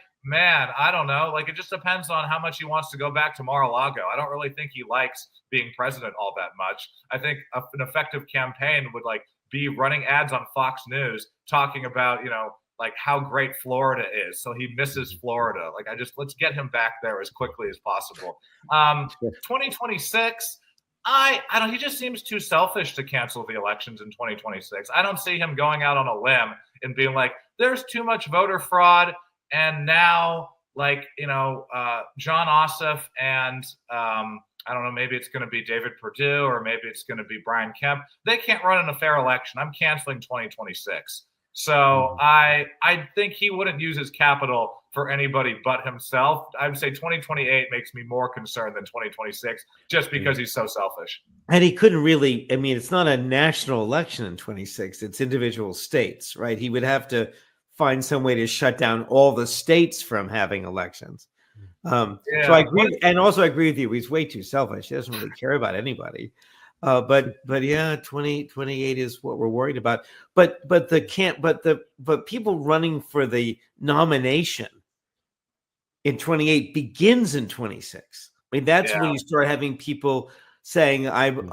don't know. Like, it just depends on how much he wants to go back to Mar-a-Lago. I don't really think he likes being president all that much. I think an effective campaign would be running ads on Fox News talking about, like how great Florida is. So he misses Florida. Let's get him back there as quickly as possible. 2026, I don't, he just seems too selfish to cancel the elections in 2026. I don't see him going out on a limb and being like, there's too much voter fraud. And now John Ossoff and I don't know, maybe it's going to be David Perdue or maybe it's going to be Brian Kemp. They can't run in a fair election. I'm canceling 2026. So I think he wouldn't use his capital for anybody but himself. I would say 2028 makes me more concerned than 2026 just because he's so selfish.
And he couldn't really, I mean, it's not a national election in 26. It's individual states, right? He would have to find some way to shut down all the states from having elections. So I agree. And also I agree with you. He's way too selfish. He doesn't really care about anybody. But yeah, 2028 is what we're worried about. But people running for the nomination in 28 begins in 26. I mean, that's when you start having people saying, I'm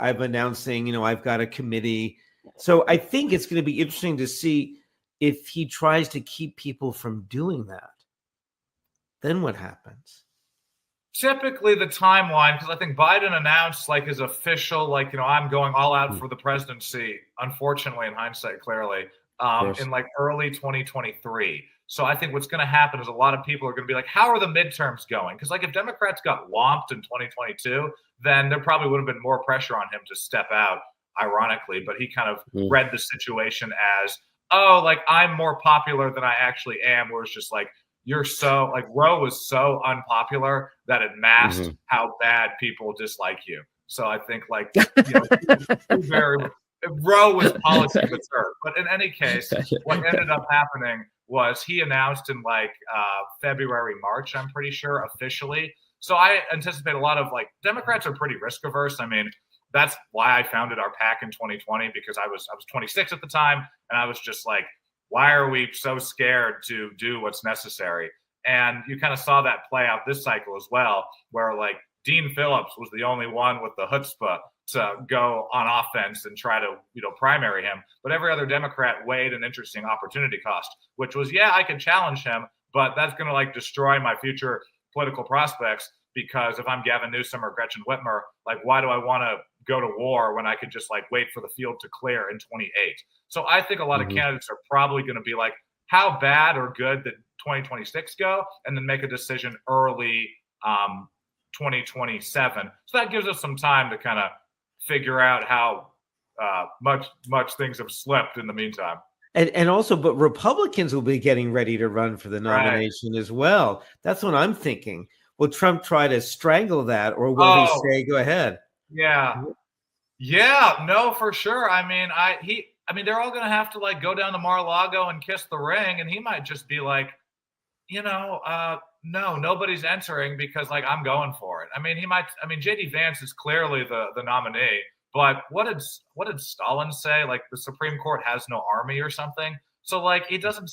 announcing, I've got a committee. So I think it's going to be interesting to see if he tries to keep people from doing that. Then what happens?
Typically the timeline, because I think Biden announced his official, I'm going all out for the presidency, unfortunately, in hindsight, clearly, in early 2023. So I think what's going to happen is a lot of people are going to be like, how are the midterms going? Because if Democrats got whomped in 2022, then there probably would have been more pressure on him to step out, ironically. But he kind of read the situation as, I'm more popular than I actually am, where it's just you're so Roe was so unpopular that it masked how bad people dislike you. So I think Roe was policy absurd. But in any case, what ended up happening was he announced in February, March, I'm pretty sure, officially. So I anticipate a lot of Democrats are pretty risk averse. I mean, that's why I founded our PAC in 2020, because I was 26 at the time, and I was just why are we so scared to do what's necessary? And you kind of saw that play out this cycle as well, where Dean Phillips was the only one with the chutzpah to go on offense and try to, primary him. But every other Democrat weighed an interesting opportunity cost, which was, I can challenge him, but that's going to destroy my future political prospects, because if I'm Gavin Newsom or Gretchen Whitmer, why do I want to go to war when I could just wait for the field to clear in 28? So I think a lot of candidates are probably going to be how bad or good did 2026 go, and then make a decision early 2027. So that gives us some time to kind of figure out how much things have slipped in the meantime.
And also, but Republicans will be getting ready to run for the nomination as well. That's what I'm thinking. Will Trump try to strangle that, or will he say, go ahead?
Yeah, no, for sure. I mean, they're all going to have to go down to Mar-a-Lago and kiss the ring. And he might just be no, nobody's entering because I'm going for it. I mean, JD Vance is clearly the nominee, but what did Stalin say? The Supreme Court has no army or something. So he doesn't,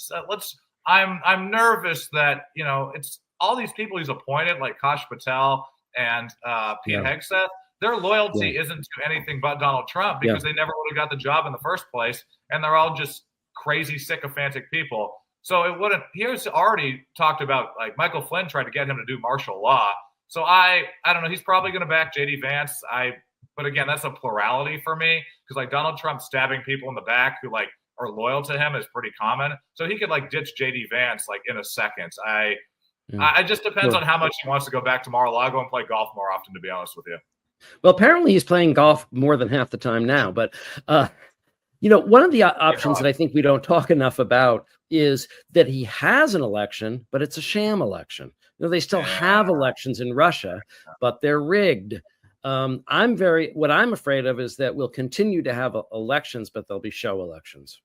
I'm nervous that, it's all these people he's appointed, like Kash Patel and Pete Hegseth. Their loyalty isn't to anything but Donald Trump, because they never would have got the job in the first place. And they're all just crazy, sycophantic people. So it wouldn't, here's already talked about, Michael Flynn tried to get him to do martial law. So I don't know. He's probably going to back JD Vance. But again, that's a plurality for me, because Donald Trump stabbing people in the back who are loyal to him is pretty common. So he could ditch JD Vance in a second. I just depends on how much he wants to go back to Mar-a-Lago and play golf more often, to be honest with you.
Well, apparently he's playing golf more than half the time now. But, one of the options that I think we don't talk enough about is that he has an election, but it's a sham election. They still have elections in Russia, but they're rigged. What I'm afraid of is that we'll continue to have elections, but they'll be show elections.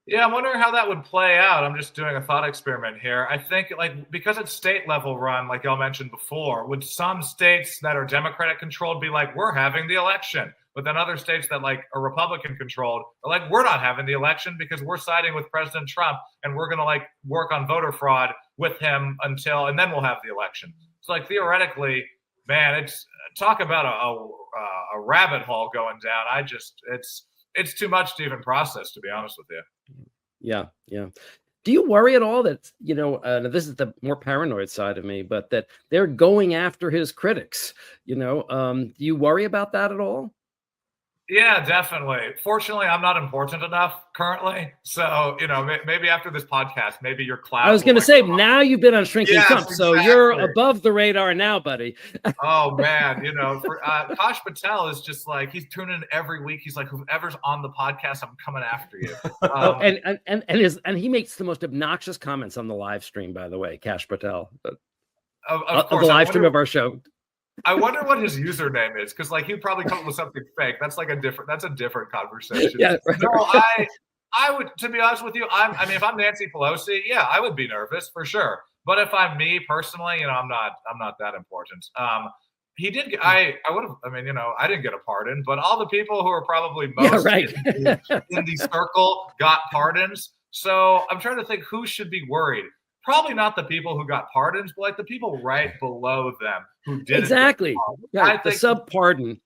Yeah, I'm wondering how that would play out. I'm just doing a thought experiment here. I think, like, because it's state level run, like y'all mentioned before, would some states that are Democratic controlled be like, we're having the election? But then other states that like are Republican controlled are like, we're not having the election because we're siding with President Trump and we're going to like work on voter fraud with him and then we'll have the election. So like theoretically, man, it's talk about a rabbit hole going down. It's too much to even process, to be honest with you.
Yeah. Do you worry at all that, this is the more paranoid side of me, but that they're going after his critics? Do you worry about that at all?
Yeah, definitely. Fortunately, I'm not important enough currently. So, maybe after this podcast, maybe your clout.
I was going to say, now you've been on Shrinking Trump, so
exactly.
you're above the radar now, buddy.
Oh, man. Kash Patel is just like, he's tuning in every week. He's like, whoever's on the podcast, I'm coming after you.
And he makes the most obnoxious comments on the live stream, by the way, Kash Patel.
Of course,
the live stream of our show.
I wonder what his username is, because like he'd probably come up with something fake. That's a different conversation.
Yeah, right.
No, I would, to be honest with you, if I'm Nancy Pelosi, yeah, I would be nervous for sure. But if I'm me personally, I'm not that important. He did. I would have. I didn't get a pardon, but all the people who are probably most in the circle got pardons. So I'm trying to think who should be worried. Probably not the people who got pardons, but like the people right below them who didn't.
Exactly. Right. The sub pardon.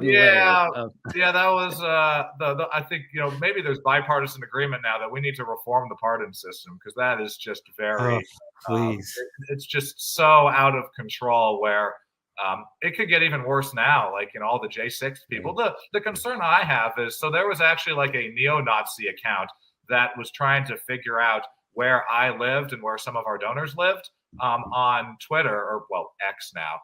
Yeah. Yeah. That was I think, maybe there's bipartisan agreement now that we need to reform the pardon system, because that is just very,
please.
It's just so out of control where it could get even worse now. Like, all the J6 people, the concern I have is, so there was actually like a neo-Nazi account that was trying to figure out where I lived and where some of our donors lived on Twitter, or X now,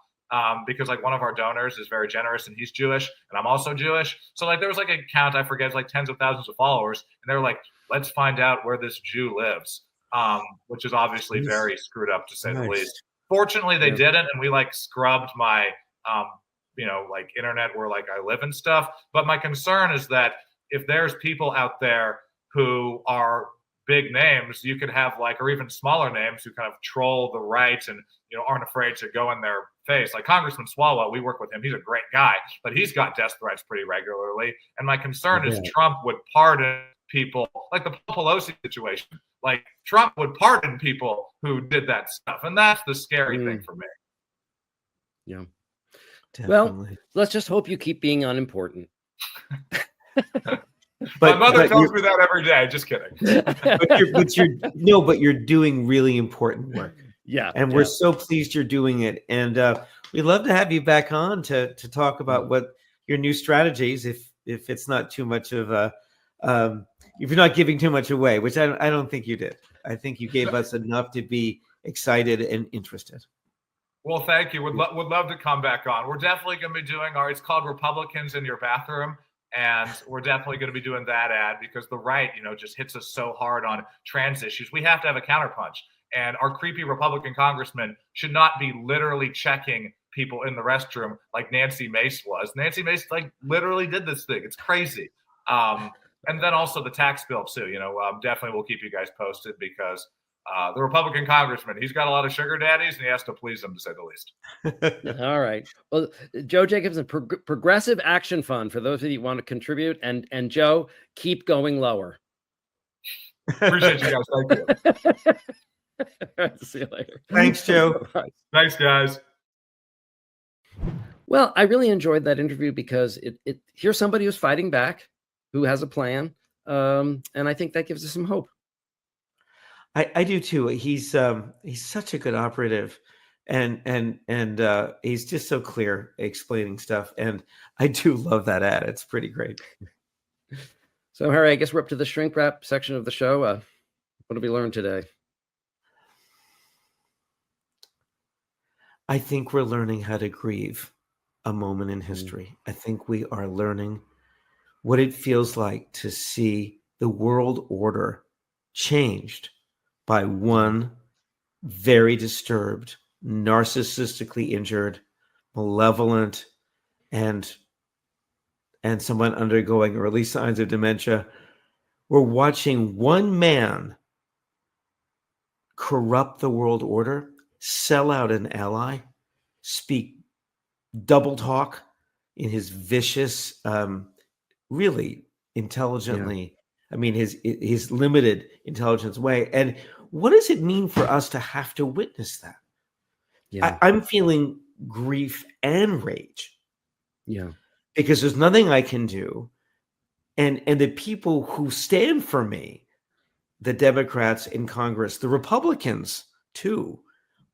because like one of our donors is very generous and he's Jewish and I'm also Jewish. So like there was like an account, I forget, it's like tens of thousands of followers, and they're like, let's find out where this Jew lives, which is obviously very screwed up, to say the least. Fortunately, they didn't, and we like scrubbed my like internet where like I live and stuff. But my concern is that if there's people out there who are big names, you could have like, or even smaller names who kind of troll the right and aren't afraid to go in their face. Like Congressman Swalwell, we work with him. He's a great guy, but he's got death threats pretty regularly. And my concern is Trump would pardon people, like the Pelosi situation. Like Trump would pardon people who did that stuff, and that's the scary thing for me.
Yeah.
Definitely.
Well, let's just hope you keep being unimportant.
My mother tells me that every day. Just kidding.
but you're doing really important work.
Yeah.
And we're so pleased you're doing it. And we'd love to have you back on to talk about what your new strategies, if it's not too much of a, if you're not giving too much away, which I don't think you did. I think you gave us enough to be excited and interested.
Well, thank you. Would love to come back on. We're definitely going to be doing it's called Republicans in Your Bathroom. And we're definitely going to be doing that ad, because the right, just hits us so hard on trans issues. We have to have a counterpunch. And our creepy Republican congressman should not be literally checking people in the restroom like Nancy Mace was. Nancy Mace like literally did this thing. It's crazy. And then also the tax bill too. Definitely we'll keep you guys posted, because the Republican congressman, he's got a lot of sugar daddies and he has to please them, to say the least.
All right. Well, Joe Jacobson, Progressive Action Fund, for those of you who want to contribute. And Joe, keep going lower.
Appreciate you guys. Thank you.
All right, see you later.
Thanks, Joe.
Thanks, guys.
Well, I really enjoyed that interview, because here's somebody who's fighting back, who has a plan. And I think that gives us some hope.
I do too. He's such a good operative, and he's just so clear explaining stuff. And I do love that ad. It's pretty great.
So, Harry, I guess we're up to the shrink wrap section of the show. What did we learn today?
I think we're learning how to grieve a moment in history. I think we are learning what it feels like to see the world order changed by one very disturbed, narcissistically injured, malevolent, and someone undergoing early signs of dementia. We're watching one man corrupt the world order, sell out an ally, speak double talk in his vicious, really intelligently, I mean, his limited intelligence way. And what does it mean for us to have to witness that?
Yeah.
I'm feeling grief and rage.
Yeah.
Because there's nothing I can do. And the people who stand for me, the Democrats in Congress, the Republicans too,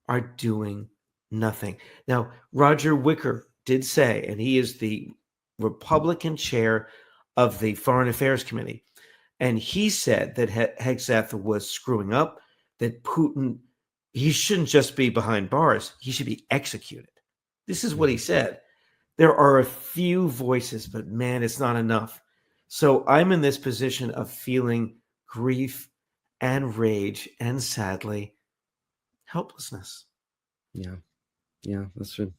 are doing nothing. Now, Roger Wicker did say, and he is the Republican chair of the Foreign Affairs Committee, and he said that Hegseth was screwing up, that Putin, he shouldn't just be behind bars, he should be executed. This is what he said. There are a few voices, but man, it's not enough. So I'm in this position of feeling grief and rage and, sadly, helplessness.
Yeah. Yeah, that's true.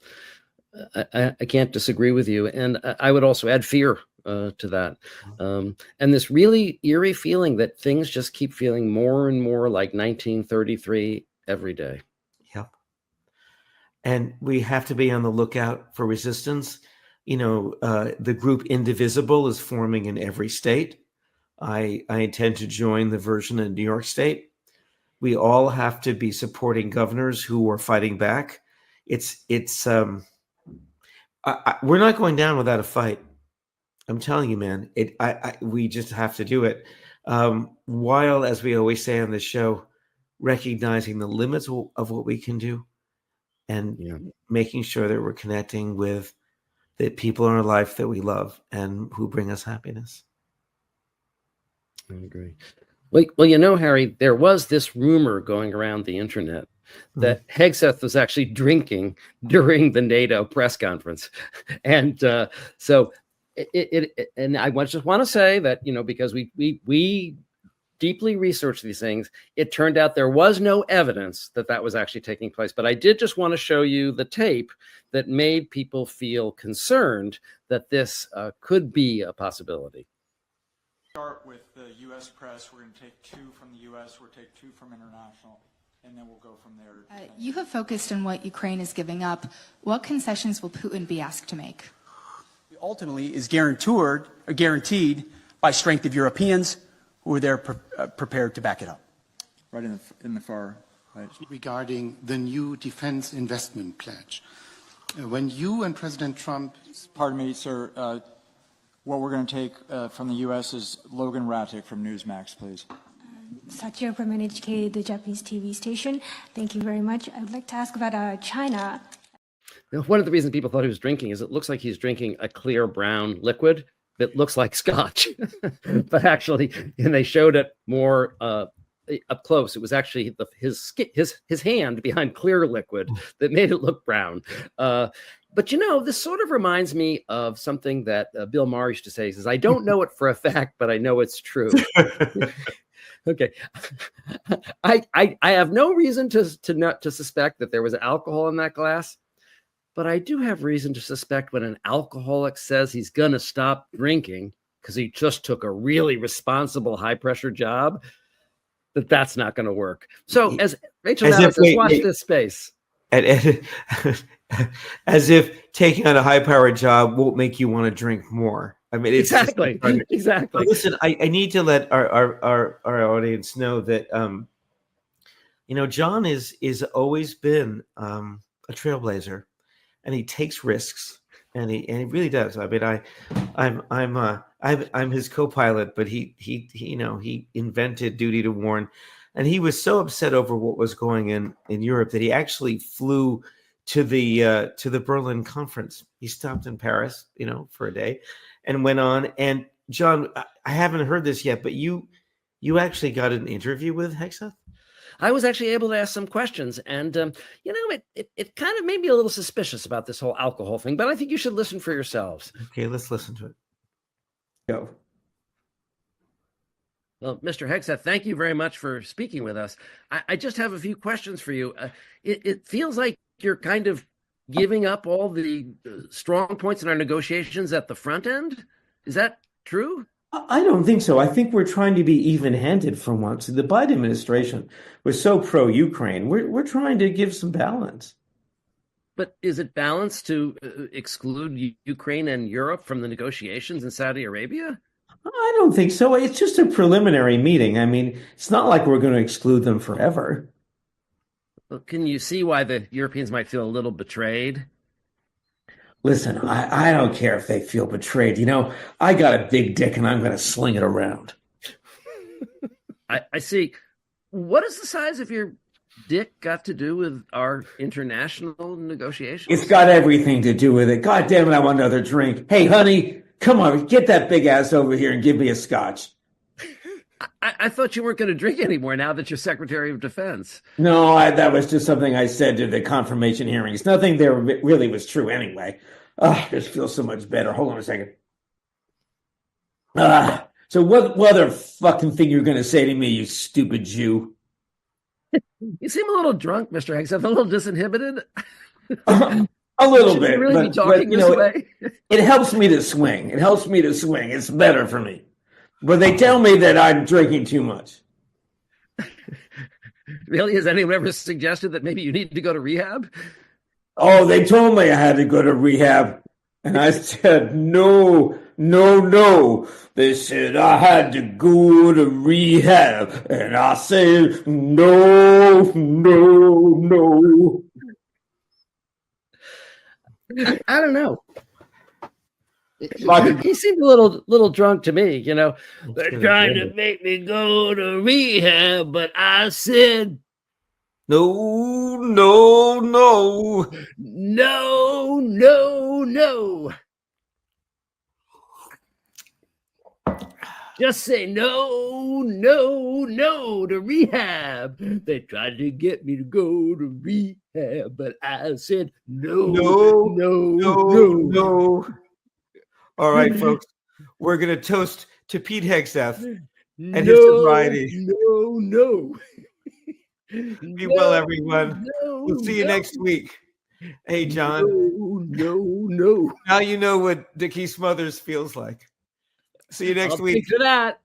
I can't disagree with you. And I would also add fear to that. And this really eerie feeling that things just keep feeling more and more like 1933 every day.
Yep. And we have to be on the lookout for resistance. You know, the group Indivisible is forming in every state. I intend to join the version in New York State. We all have to be supporting governors who are fighting back. We're not going down without a fight. I'm telling you, man. We just have to do it. While, as we always say on this show, recognizing the limits of what we can do, and making sure that we're connecting with the people in our life that we love and who bring us happiness.
I agree. Well, you know, Harry, there was this rumor going around the internet that Hegseth was actually drinking during the NATO press conference. And so and I just want to say that, you know, because we deeply researched these things, it turned out there was no evidence that that was actually taking place. But I did just want to show you the tape that made people feel concerned that this could be a possibility.
Start with the U.S. press. We're going to take 2 from the U.S. We'll take 2 from international, and then we'll go from there.
You have focused on what Ukraine is giving up. What concessions will Putin be asked to make?
Ultimately is guaranteed by strength of Europeans who are there prepared to back it up.
Right in the far right.
Regarding the new defense investment pledge, when you and President Trump...
Pardon me, sir. What we're going to take from the U.S. is Logan Rattick from Newsmax, please.
Satya from NHK, the Japanese TV station. Thank you very much. I'd like to ask about China.
One of the reasons people thought he was drinking is it looks like he's drinking a clear brown liquid that looks like scotch. But actually, and they showed it more up close. It was actually his hand behind clear liquid that made it look brown. But, you know, this sort of reminds me of something that Bill Maher used to say. He says, I don't know it for a fact, but I know it's true. Okay. I have no reason to suspect that there was alcohol in that glass, but I do have reason to suspect when an alcoholic says he's going to stop drinking because he just took a really responsible high-pressure job, that's not going to work. So as Rachel says, watch this space.
As if taking on a high-powered job won't make you want to drink more. I mean, it's
exactly.
But listen, I need to let our audience know that you know, John is always been a trailblazer, and he takes risks, and he really does. I mean, I'm his co-pilot, but he you know, he invented Duty to Warn, and he was so upset over what was going in Europe that he actually flew to the Berlin conference. He stopped in Paris, you know, for a day, and went on. And John, I haven't heard this yet, but you actually got an interview with Hegseth?
I was actually able to ask some questions, and you know, it kind of made me a little suspicious about this whole alcohol thing. But I think you should listen for yourselves.
Okay, let's listen to it. Go.
Well, Mr. Hegseth, thank you very much for speaking with us. I just have a few questions for you. It feels like you're kind of giving up all the strong points in our negotiations at the front end? Is that true?
I don't think so. I think we're trying to be even-handed for once. The Biden administration was so pro-Ukraine. We're trying to give some balance.
But is it balanced to exclude Ukraine and Europe from the negotiations in Saudi Arabia?
I don't think so. It's just a preliminary meeting. I mean, it's not like we're going to exclude them forever.
Well, can you see why the Europeans might feel a little betrayed?
Listen, I don't care if they feel betrayed. You know, I got a big dick and I'm going to sling it around.
I see. What is the size of your dick got to do with our international negotiations?
It's got everything to do with it. God damn it, I want another drink. Hey, honey, come on, get that big ass over here and give me a scotch.
I thought you weren't going to drink anymore now that you're Secretary of Defense.
No, that was just something I said to the confirmation hearings. Nothing there really was true anyway. This feels so much better. Hold on a second. So what other fucking thing you're going to say to me, you stupid Jew?
You seem a little drunk, Mr. Hanks. I'm a little disinhibited.
A little bit.
You really be talking
you
this
know,
way?
It helps me to swing. It helps me to swing. It's better for me. But they tell me that I'm drinking too much.
Really? Has anyone ever suggested that maybe you need to go to rehab?
Oh, they told me I had to go to rehab. And I said, no. They said I had to go to rehab. And I said, no.
I don't know. He seemed a little drunk to me, you know. They're trying to make me go to rehab, but I said no. Just say no to rehab. They tried to get me to go to rehab, but I said no.
All right, folks, we're going to toast to Pete Hegseth and his sobriety.
No.
Be well, everyone. We'll see you next week. Hey, John.
No.
Now you know what Dickie Smothers feels like. See you next week.
I'll stick to that.